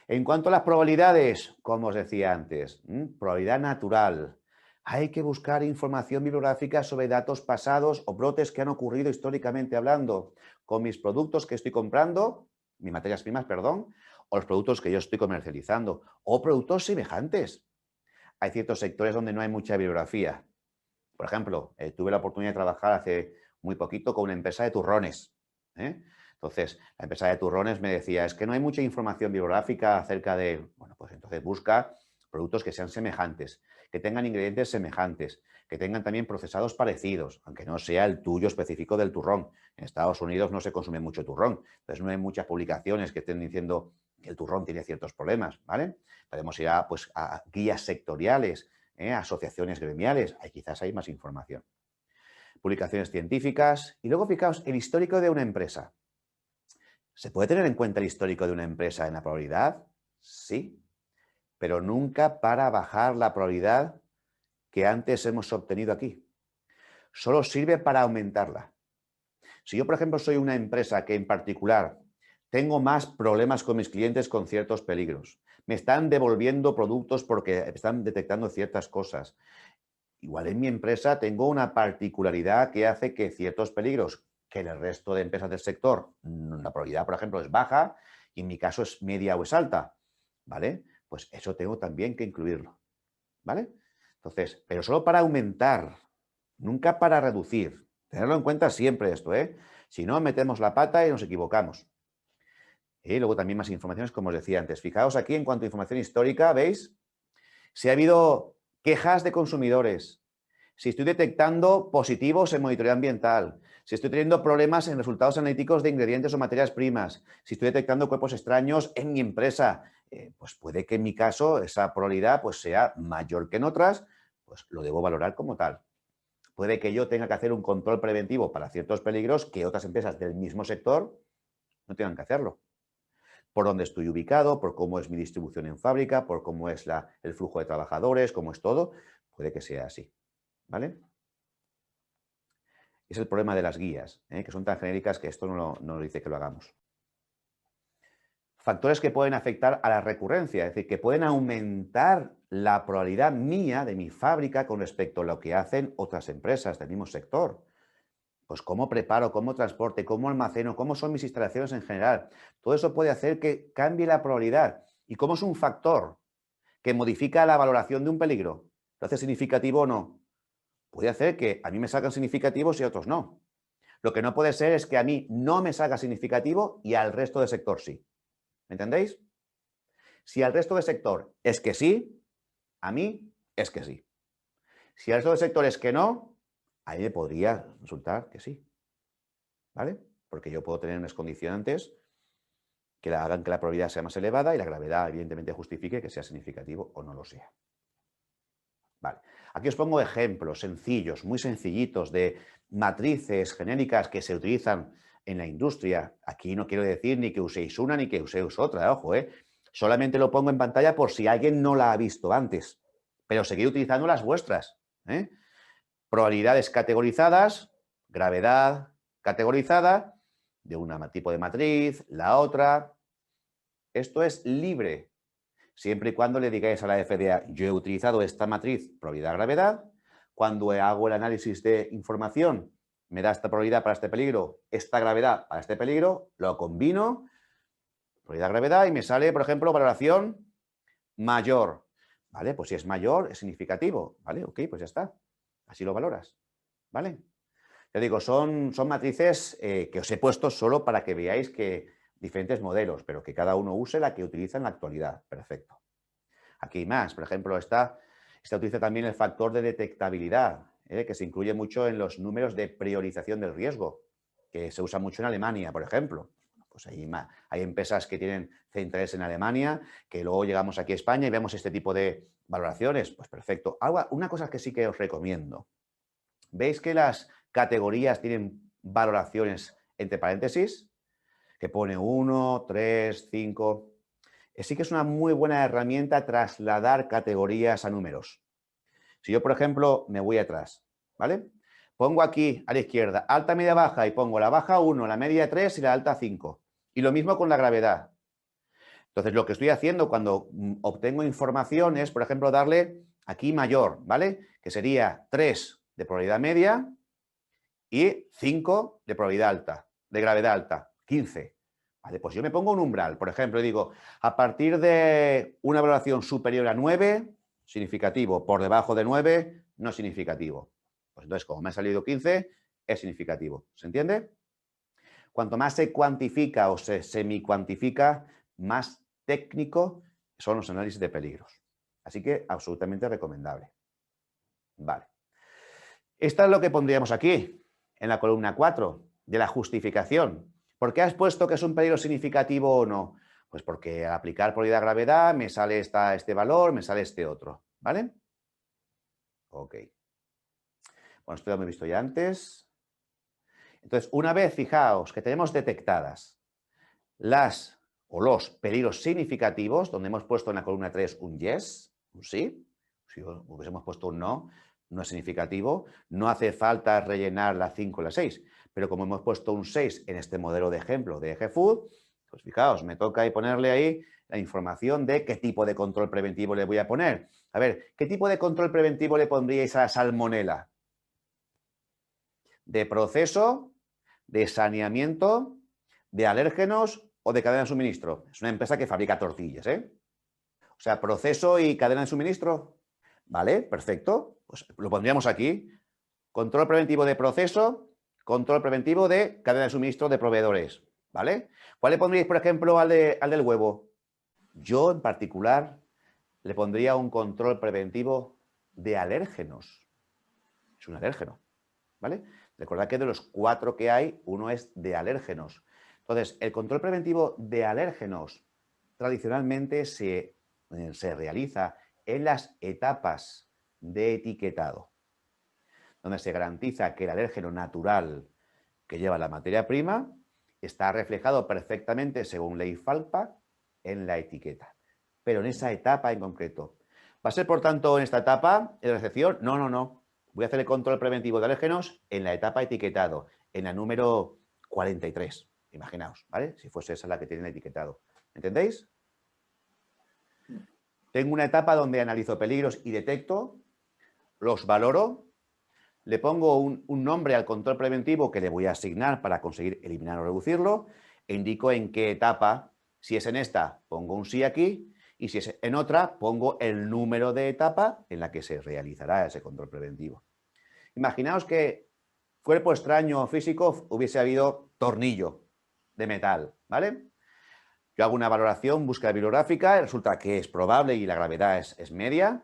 En cuanto a las probabilidades, como os decía antes, probabilidad natural. Hay que buscar información bibliográfica sobre datos pasados o brotes que han ocurrido históricamente hablando con mis productos que estoy comprando, mis materias primas, perdón, o los productos que yo estoy comercializando, o productos semejantes. Hay ciertos sectores donde no hay mucha bibliografía. Por ejemplo, tuve la oportunidad de trabajar hace muy poquito con una empresa de turrones. Entonces, la empresa de turrones me decía, es que no hay mucha información bibliográfica acerca de, bueno, pues entonces busca productos que sean semejantes, que tengan ingredientes semejantes, que tengan también procesados parecidos, aunque no sea el tuyo específico del turrón. En Estados Unidos no se consume mucho turrón, entonces no hay muchas publicaciones que estén diciendo que el turrón tiene ciertos problemas, ¿vale? Podemos ir a, pues, a guías sectoriales, asociaciones gremiales, ahí quizás hay más información. Publicaciones científicas y luego fijaos el histórico de una empresa. ¿Se puede tener en cuenta el histórico de una empresa en la probabilidad? Sí, pero nunca para bajar la probabilidad que antes hemos obtenido aquí. Solo sirve para aumentarla. Si yo, por ejemplo, soy una empresa que en particular tengo más problemas con mis clientes con ciertos peligros, me están devolviendo productos porque están detectando ciertas cosas. Igual en mi empresa tengo una particularidad que hace que ciertos peligros que en el resto de empresas del sector la probabilidad, por ejemplo, es baja y en mi caso es media o es alta, ¿vale? Pues eso tengo también que incluirlo, ¿vale? Entonces, pero solo para aumentar, nunca para reducir. Tenerlo en cuenta siempre esto, ¿eh? Si no, metemos la pata y nos equivocamos. Y luego también más informaciones, como os decía antes. Fijaos aquí en cuanto a información histórica, ¿veis? Si ha habido quejas de consumidores, si estoy detectando positivos en monitoreo ambiental, si estoy teniendo problemas en resultados analíticos de ingredientes o materias primas, si estoy detectando cuerpos extraños en mi empresa, pues puede que en mi caso esa probabilidad pues sea mayor que en otras, pues lo debo valorar como tal. Puede que yo tenga que hacer un control preventivo para ciertos peligros que otras empresas del mismo sector no tengan que hacerlo. Por dónde estoy ubicado, por cómo es mi distribución en fábrica, por cómo es el flujo de trabajadores, cómo es todo, puede que sea así, ¿vale? Es el problema de las guías, que son tan genéricas que esto no nos dice que lo hagamos. Factores que pueden afectar a la recurrencia, es decir, que pueden aumentar la probabilidad mía de mi fábrica con respecto a lo que hacen otras empresas del mismo sector. Pues cómo preparo, cómo transporte, cómo almaceno, cómo son mis instalaciones en general. Todo eso puede hacer que cambie la probabilidad. ¿Y cómo es un factor que modifica la valoración de un peligro? ¿Lo hace significativo o no? Puede hacer que a mí me salgan significativos y a otros no. Lo que no puede ser es que a mí no me salga significativo y al resto del sector sí. ¿Me entendéis? Si al resto del sector es que sí, a mí es que sí. Si al resto del sector es que no, a mí me podría resultar que sí. ¿Vale? Porque yo puedo tener unas condicionantes que hagan que la probabilidad sea más elevada y la gravedad, evidentemente, justifique que sea significativo o no lo sea. Vale. Aquí os pongo ejemplos sencillos, muy sencillitos, de matrices genéricas que se utilizan en la industria. Aquí no quiero decir ni que uséis una ni que uséis otra, ojo, ¿eh? Solamente lo pongo en pantalla por si alguien no la ha visto antes. Pero seguid utilizando las vuestras, ¿eh? Probabilidades categorizadas, gravedad categorizada, de un tipo de matriz, la otra. Esto es libre, siempre y cuando le digáis a la FDA, yo he utilizado esta matriz probabilidad-gravedad, cuando hago el análisis de información, me da esta probabilidad para este peligro, esta gravedad para este peligro, lo combino, probabilidad-gravedad, y me sale, por ejemplo, valoración mayor. ¿vale? Pues si es mayor, es significativo, ¿vale? Ok, pues ya está. Así lo valoras, ¿vale? Ya digo, son matrices que os he puesto solo para que veáis que diferentes modelos, pero que cada uno use la que utiliza en la actualidad. Perfecto. Aquí hay más, por ejemplo, esta utiliza también el factor de detectabilidad, que se incluye mucho en los números de priorización del riesgo, que se usa mucho en Alemania, por ejemplo. Pues hay empresas que tienen centrales en Alemania, que luego llegamos aquí a España y vemos este tipo de valoraciones. Pues perfecto. Una cosa que sí que os recomiendo. ¿Veis que las categorías tienen valoraciones entre paréntesis? Que pone 1, 3, 5. Sí que es una muy buena herramienta trasladar categorías a números. Si yo, por ejemplo, me voy atrás, ¿vale? Pongo aquí a la izquierda alta, media, baja y pongo la baja 1, la media 3 y la alta 5. Y lo mismo con la gravedad. Entonces, lo que estoy haciendo cuando obtengo información es, por ejemplo, darle aquí mayor, ¿vale? Que sería 3 de probabilidad media y 5 de probabilidad alta, de gravedad alta, 15. Vale, pues yo me pongo un umbral, por ejemplo, y digo, a partir de una valoración superior a 9, significativo, por debajo de 9, no significativo. Pues entonces, como me ha salido 15, es significativo. ¿Se entiende? Cuanto más se cuantifica o se semi-cuantifica, más técnico son los análisis de peligros. Así que absolutamente recomendable. Vale. Esto es lo que pondríamos aquí, en la columna 4, de la justificación. ¿Por qué has puesto que es un peligro significativo o no? Pues porque al aplicar probabilidad de gravedad me sale este valor, me sale este otro. ¿Vale? Ok. Bueno, esto ya lo he visto ya antes. Entonces, una vez, fijaos, que tenemos detectadas las o los peligros significativos, donde hemos puesto en la columna 3 un yes, un sí, si hubiésemos puesto un no, no es significativo, no hace falta rellenar la 5 o la 6, pero como hemos puesto un 6 en este modelo de ejemplo de EGFood, pues fijaos, me toca ahí ponerle ahí la información de qué tipo de control preventivo le voy a poner. A ver, ¿qué tipo de control preventivo le pondríais a la salmonela? ¿De proceso, de saneamiento, de alérgenos o de cadena de suministro? Es una empresa que fabrica tortillas, ¿eh? O sea, proceso y cadena de suministro. ¿Vale? Perfecto. Pues lo pondríamos aquí. Control preventivo de proceso, control preventivo de cadena de suministro de proveedores. ¿Vale? ¿Cuál le pondríais, por ejemplo, al del huevo? Yo, en particular, le pondría un control preventivo de alérgenos. Es un alérgeno. ¿Vale? Recordad que de los 4 que hay, uno es de alérgenos. Entonces, el control preventivo de alérgenos tradicionalmente se realiza en las etapas de etiquetado, donde se garantiza que el alérgeno natural que lleva la materia prima está reflejado perfectamente según ley FALPA en la etiqueta, pero en esa etapa en concreto. ¿Va a ser, por tanto, en esta etapa de recepción? No, no, no. Voy a hacer el control preventivo de alérgenos en la etapa etiquetado, en la número 43. Imaginaos, ¿vale? Si fuese esa la que tiene el etiquetado. ¿Entendéis? Tengo una etapa donde analizo peligros y detecto, los valoro, le pongo un nombre al control preventivo que le voy a asignar para conseguir eliminar o reducirlo, e indico en qué etapa, si es en esta, pongo un sí aquí, y si es en otra, pongo el número de etapa en la que se realizará ese control preventivo. Imaginaos que cuerpo extraño físico hubiese habido tornillo de metal, ¿vale? Yo hago una valoración, búsqueda bibliográfica, resulta que es probable y la gravedad es media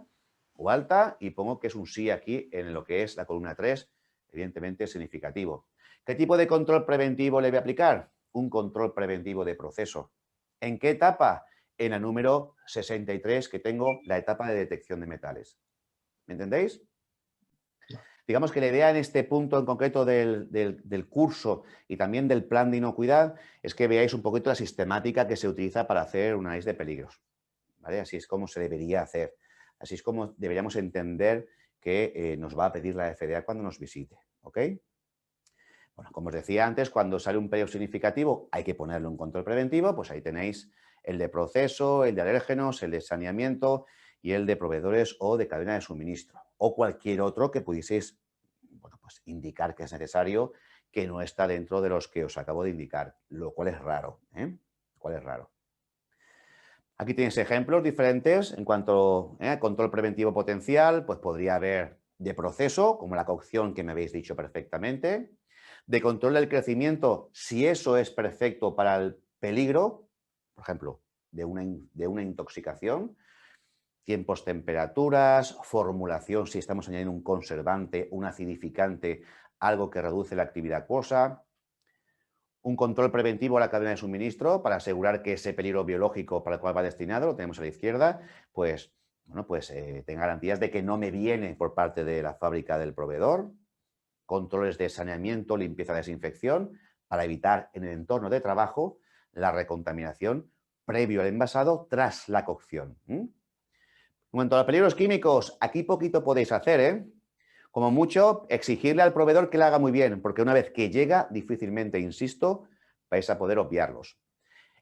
o alta y pongo que es un sí aquí en lo que es la columna 3, evidentemente significativo. ¿Qué tipo de control preventivo le voy a aplicar? Un control preventivo de proceso. ¿En qué etapa? En la número 63 que tengo la etapa de detección de metales. ¿Me entendéis? Digamos que la idea en este punto en concreto del curso y también del plan de inocuidad es que veáis un poquito la sistemática que se utiliza para hacer un análisis de peligros. ¿Vale? Así es como se debería hacer. Así es como deberíamos entender que nos va a pedir la FDA cuando nos visite. ¿Ok? Bueno, como os decía antes, cuando sale un peligro significativo hay que ponerle un control preventivo, pues ahí tenéis el de proceso, el de alérgenos, el de saneamiento y el de proveedores o de cadena de suministro o cualquier otro que pudieseis, bueno, pues indicar que es necesario, que no está dentro de los que os acabo de indicar, lo cual es raro, ¿eh? Lo cual es raro. Aquí tienes ejemplos diferentes en cuanto a control preventivo potencial, pues podría haber de proceso, como la cocción que me habéis dicho perfectamente, de control del crecimiento, si eso es perfecto para el peligro, por ejemplo, de una intoxicación, tiempos, temperaturas, formulación, si estamos añadiendo un conservante, un acidificante, algo que reduce la actividad acuosa, un control preventivo a la cadena de suministro para asegurar que ese peligro biológico para el cual va destinado, lo tenemos a la izquierda, pues, bueno, pues tenga garantías de que no me viene por parte de la fábrica del proveedor, controles de saneamiento, limpieza, desinfección, para evitar en el entorno de trabajo la recontaminación previo al envasado tras la cocción. En cuanto a los peligros químicos, aquí poquito podéis hacer, ¿eh? Como mucho, exigirle al proveedor que lo haga muy bien, porque una vez que llega, difícilmente, insisto, vais a poder obviarlos.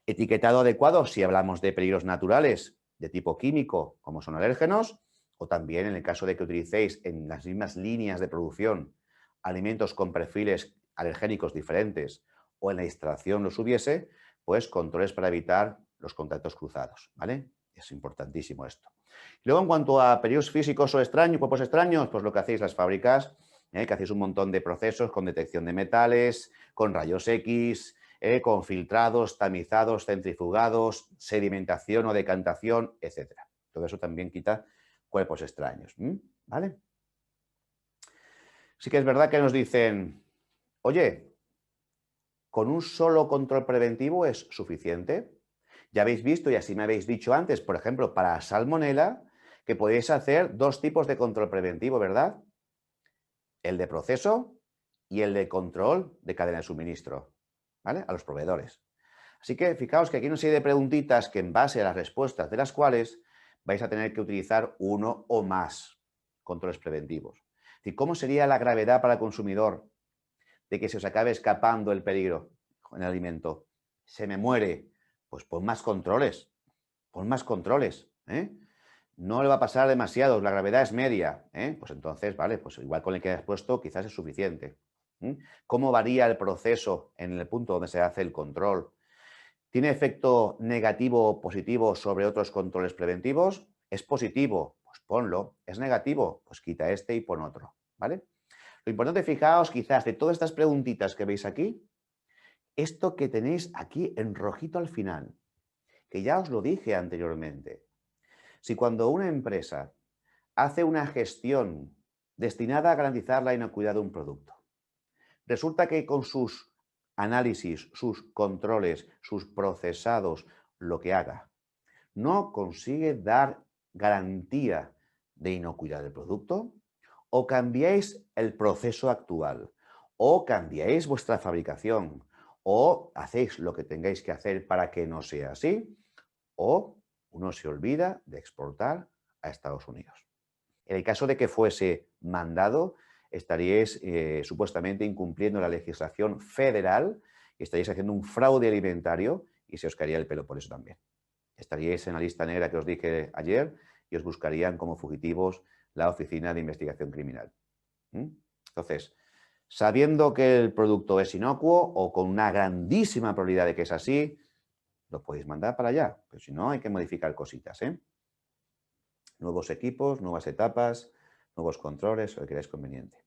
Etiquetado adecuado si hablamos de peligros naturales de tipo químico, como son alérgenos, o también en el caso de que utilicéis en las mismas líneas de producción alimentos con perfiles alergénicos diferentes o en la extracción los hubiese, pues controles para evitar los contactos cruzados, ¿vale? Es importantísimo esto. Luego, en cuanto a peligros físicos o extraños, cuerpos extraños, pues lo que hacéis las fábricas, que hacéis un montón de procesos con detección de metales, con rayos X, con filtrados, tamizados, centrifugados, sedimentación o decantación, etcétera. Todo eso también quita cuerpos extraños, ¿vale? Sí que es verdad que nos dicen, oye, ¿con un solo control preventivo es suficiente? Ya habéis visto, y así me habéis dicho antes, por ejemplo, para salmonela, que podéis hacer dos tipos de control preventivo, ¿verdad? El de proceso y el de control de cadena de suministro, ¿vale? A los proveedores. Así que fijaos que aquí hay una serie de preguntitas que en base a las respuestas de las cuales vais a tener que utilizar uno o más controles preventivos. Es decir, ¿cómo sería la gravedad para el consumidor de que se os acabe escapando el peligro en el alimento? Se me muere, pues pon más controles, pon más controles, ¿eh? No le va a pasar demasiado, la gravedad es media, ¿eh? Pues entonces, vale, pues igual con el que has puesto quizás es suficiente. ¿Cómo varía el proceso en el punto donde se hace el control? ¿Tiene efecto negativo o positivo sobre otros controles preventivos? ¿Es positivo? Pues ponlo. ¿Es negativo? Pues quita este y pon otro, ¿vale? Lo importante, fijaos, quizás de todas estas preguntitas que veis aquí, esto que tenéis aquí en rojito al final, que ya os lo dije anteriormente. Si cuando una empresa hace una gestión destinada a garantizar la inocuidad de un producto, resulta que con sus análisis, sus controles, sus procesados, lo que haga, no consigue dar garantía de inocuidad del producto, o cambiáis el proceso actual, o cambiáis vuestra fabricación, o hacéis lo que tengáis que hacer para que no sea así, o uno se olvida de exportar a Estados Unidos. En el caso de que fuese mandado, estaríais supuestamente incumpliendo la legislación federal, estaríais haciendo un fraude alimentario y se os caería el pelo por eso también. Estaríais en la lista negra que os dije ayer y os buscarían como fugitivos la Oficina de Investigación Criminal. Entonces, sabiendo que el producto es inocuo o con una grandísima probabilidad de que es así, lo podéis mandar para allá, pero si no hay que modificar cositas, ¿eh? Nuevos equipos, nuevas etapas, nuevos controles, lo que queráis conveniente.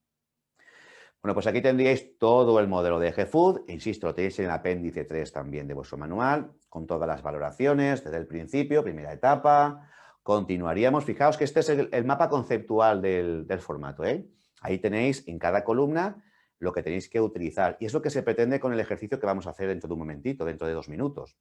Bueno, pues aquí tendríais todo el modelo de GFood. Insisto, lo tenéis en el apéndice 3 también de vuestro manual, con todas las valoraciones desde el principio, primera etapa. Continuaríamos. Fijaos que este es el mapa conceptual del formato, ¿eh? Ahí tenéis en cada columna lo que tenéis que utilizar. Y es lo que se pretende con el ejercicio que vamos a hacer dentro de un momentito, dentro de 2 minutos.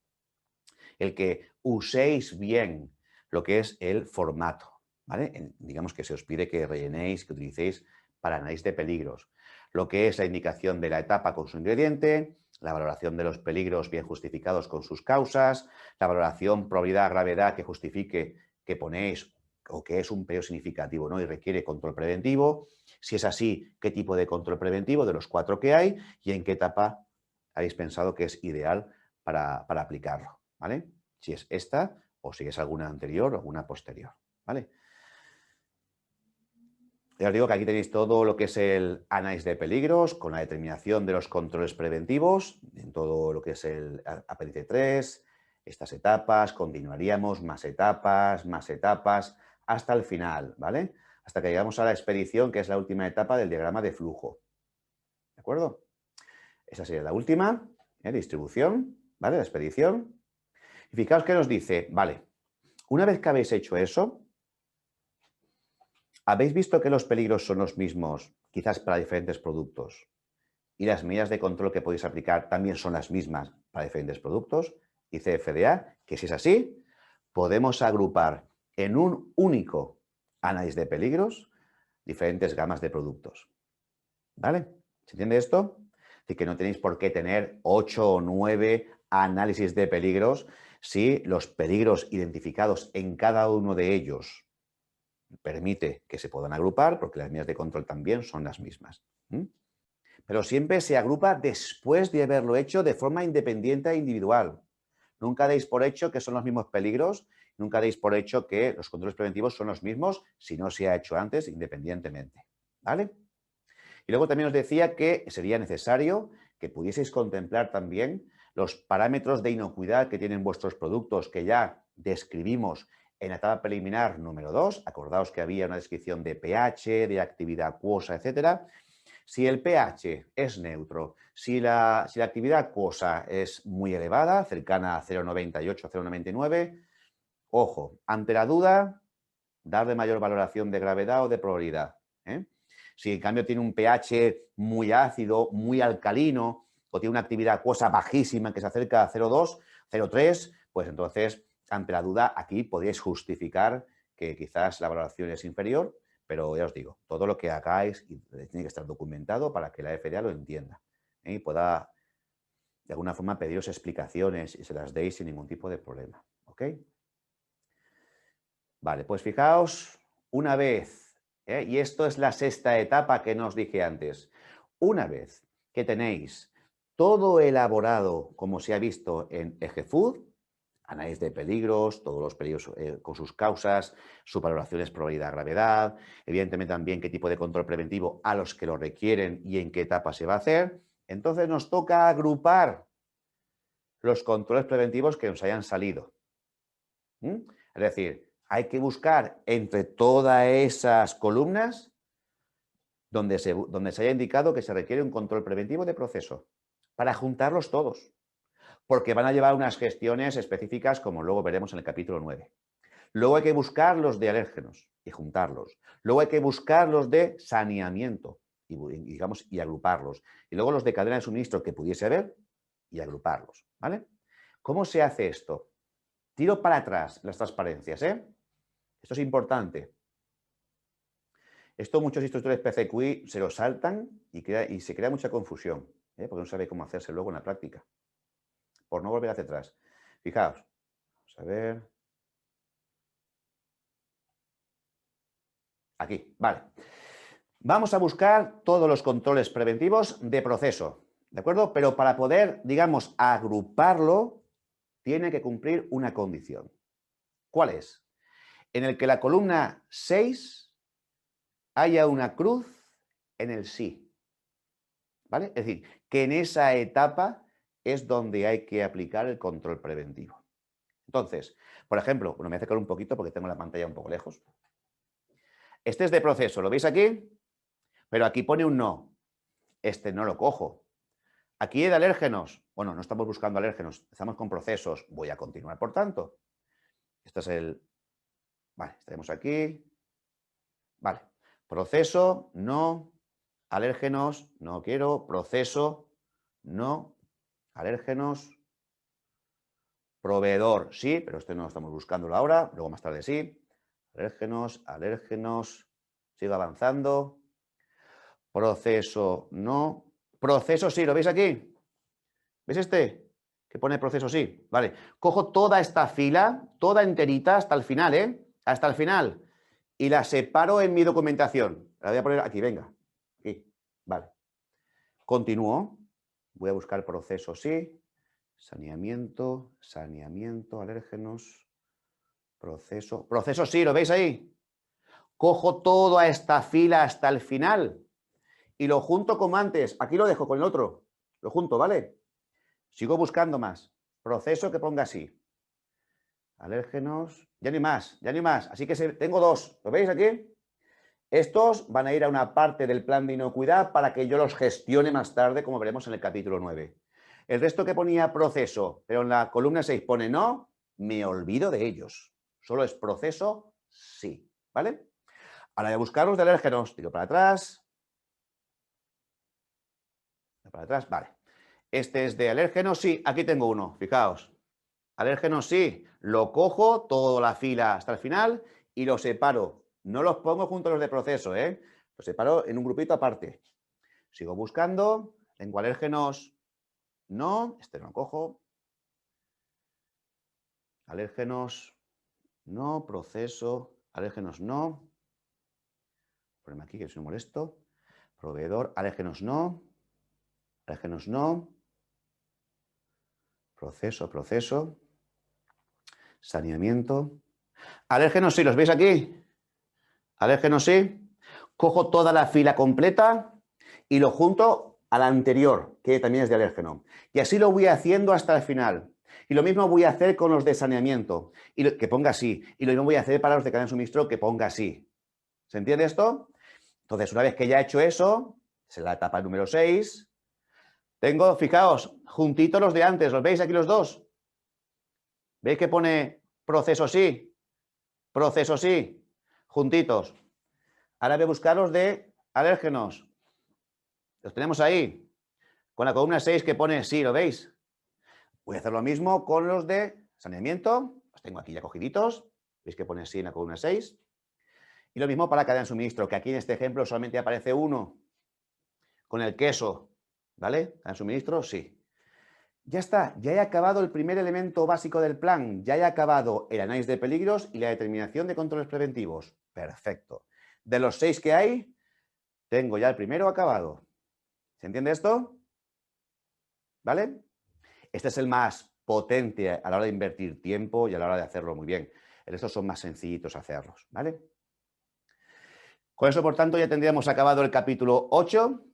El que uséis bien lo que es el formato, ¿vale? Digamos que se os pide que rellenéis, que utilicéis para análisis de peligros. Lo que es la indicación de la etapa con su ingrediente, la valoración de los peligros bien justificados con sus causas, la valoración probabilidad-gravedad que justifique que ponéis o que es un peligro significativo, ¿no? Y requiere control preventivo. Si es así, ¿qué tipo de control preventivo de los 4 que hay y en qué etapa habéis pensado que es ideal para aplicarlo, ¿vale? Si es esta o si es alguna anterior o alguna posterior, ¿vale? Ya os digo que aquí tenéis todo lo que es el análisis de peligros con la determinación de los controles preventivos en todo lo que es el apéndice 3, estas etapas, continuaríamos, más etapas, hasta el final, ¿vale? Hasta que llegamos a la expedición, que es la última etapa del diagrama de flujo. ¿De acuerdo? Esa sería la última, distribución, ¿vale? La expedición. Y fijaos que nos dice, vale, una vez que habéis hecho eso, habéis visto que los peligros son los mismos, quizás para diferentes productos, y las medidas de control que podéis aplicar también son las mismas para diferentes productos. Dice FDA que si es así, podemos agrupar en un único análisis de peligros diferentes gamas de productos. ¿Vale? ¿Se entiende esto? Es decir, que no tenéis por qué tener 8 o 9 análisis de peligros si los peligros identificados en cada uno de ellos permite que se puedan agrupar, porque las medidas de control también son las mismas. Pero siempre se agrupa después de haberlo hecho de forma independiente e individual. Nunca deis por hecho que son los mismos peligros, nunca deis por hecho que los controles preventivos son los mismos si no se ha hecho antes independientemente. ¿Vale? Y luego también os decía que sería necesario que pudieseis contemplar también los parámetros de inocuidad que tienen vuestros productos, que ya describimos en la etapa preliminar número 2. Acordaos que había una descripción de pH, de actividad acuosa, etcétera. Si el pH es neutro, si la actividad acuosa es muy elevada, cercana a 0,98, 0,99, ojo, ante la duda, darle mayor valoración de gravedad o de probabilidad. Si en cambio tiene un pH muy ácido, muy alcalino, o tiene una actividad acuosa bajísima que se acerca a 0,2, 0,3, pues entonces, ante la duda, aquí podéis justificar que quizás la valoración es inferior, pero ya os digo, todo lo que hagáis tiene que estar documentado para que la FDA lo entienda y pueda, de alguna forma, pediros explicaciones y se las deis sin ningún tipo de problema. ¿Ok? Vale, pues fijaos, una vez, y esto es la sexta etapa que nos dije antes, una vez que tenéis todo elaborado, como se ha visto en EGFood, análisis de peligros, todos los peligros con sus causas, sus valoraciones probabilidad-gravedad, evidentemente también qué tipo de control preventivo a los que lo requieren y en qué etapa se va a hacer. Entonces nos toca agrupar los controles preventivos que nos hayan salido. Es decir, hay que buscar entre todas esas columnas donde se haya indicado que se requiere un control preventivo de proceso para juntarlos todos, porque van a llevar unas gestiones específicas como luego veremos en el capítulo 9. Luego hay que buscar los de alérgenos y juntarlos. Luego hay que buscar los de saneamiento y agruparlos. Y luego los de cadena de suministro que pudiese haber y agruparlos. ¿Vale? ¿Cómo se hace esto? Tiro para atrás las transparencias. Esto es importante. Esto muchos instructores PCQI se lo saltan y se crea mucha confusión, porque no sabe cómo hacerse luego en la práctica. Por no volver hacia atrás. Fijaos. Vamos a ver. Aquí, vale. Vamos a buscar todos los controles preventivos de proceso, ¿de acuerdo? Pero para poder, digamos, agruparlo, tiene que cumplir una condición. ¿Cuál es? En el que la columna 6 haya una cruz en el sí. ¿Vale? Es decir, que en esa etapa es donde hay que aplicar el control preventivo. Entonces, por ejemplo, bueno, me voy a acercar un poquito porque tengo la pantalla un poco lejos. Este es de proceso, ¿lo veis aquí? Pero aquí pone un no. Este no lo cojo. Aquí hay de alérgenos. Bueno, no estamos buscando alérgenos, estamos con procesos. Voy a continuar, por tanto. Este es el... Vale, estaremos aquí. Vale. Proceso, no. Alérgenos, no quiero. Proceso, no. Alérgenos. Proveedor, sí, pero este no estamos buscándolo ahora. Luego más tarde sí. Alérgenos, alérgenos. Sigo avanzando. Proceso, no. Proceso, sí, ¿lo veis aquí? ¿Veis este? Que pone proceso sí. Vale. Cojo toda esta fila, toda enterita hasta el final, hasta el final. Y la separo en mi documentación. La voy a poner aquí, venga. Aquí. Vale. Continúo. Voy a buscar proceso sí. Saneamiento, saneamiento, alérgenos. Proceso. Proceso sí, ¿lo veis ahí? Cojo toda esta fila hasta el final. Y lo junto como antes. Aquí lo dejo con el otro. Lo junto, ¿vale? Sigo buscando más. Proceso que ponga así. alérgenos, ya ni más, ya ni más. Así que tengo dos, ¿lo veis aquí? Estos van a ir a una parte del plan de inocuidad para que yo los gestione más tarde, como veremos en el capítulo 9. El resto que ponía proceso, pero en la columna 6 pone no, me olvido de ellos. Solo es proceso, sí, ¿vale? Ahora voy a buscar los de alérgenos. Tiro para atrás. Para atrás, vale. Este es de alérgenos, sí, aquí tengo uno, fijaos. Alérgenos, sí, lo cojo toda la fila hasta el final y los separo. No los pongo junto a los de proceso, ¿eh? Los separo en un grupito aparte. Sigo buscando, tengo alérgenos, no, este no lo cojo. Alérgenos, no, proceso, alérgenos, no. Poneme aquí que soy molesto. Proveedor, alérgenos, no. Alérgenos, no. Proceso, proceso. Saneamiento. Alérgenos, sí, ¿los veis aquí? Alérgenos, sí. Cojo toda la fila completa y lo junto a la anterior, que también es de alérgeno. Y así lo voy haciendo hasta el final. Y lo mismo voy a hacer con los de saneamiento, que ponga así. Y lo mismo voy a hacer para los de cadena de suministro, que ponga así. ¿Se entiende esto? Entonces, una vez que ya he hecho eso, es la etapa número 6, tengo, fijaos, juntitos los de antes. ¿Los veis aquí los dos? ¿Veis que pone proceso sí? Proceso sí. Juntitos. Ahora voy a buscar los de alérgenos. Los tenemos ahí. Con la columna 6 que pone sí, ¿lo veis? Voy a hacer lo mismo con los de saneamiento. Los tengo aquí ya cogiditos. ¿Veis que pone sí en la columna 6? Y lo mismo para la cadena de suministro, que aquí en este ejemplo solamente aparece uno. Con el queso, ¿vale? Cadena de suministro, sí. Ya está, ya he acabado el primer elemento básico del plan. Ya he acabado el análisis de peligros y la determinación de controles preventivos. Perfecto. De los 6 que hay, tengo ya el primero acabado. ¿Se entiende esto? ¿Vale? Este es el más potente a la hora de invertir tiempo y a la hora de hacerlo muy bien. Estos son más sencillitos hacerlos, ¿vale? Con eso, por tanto, ya tendríamos acabado el capítulo 8.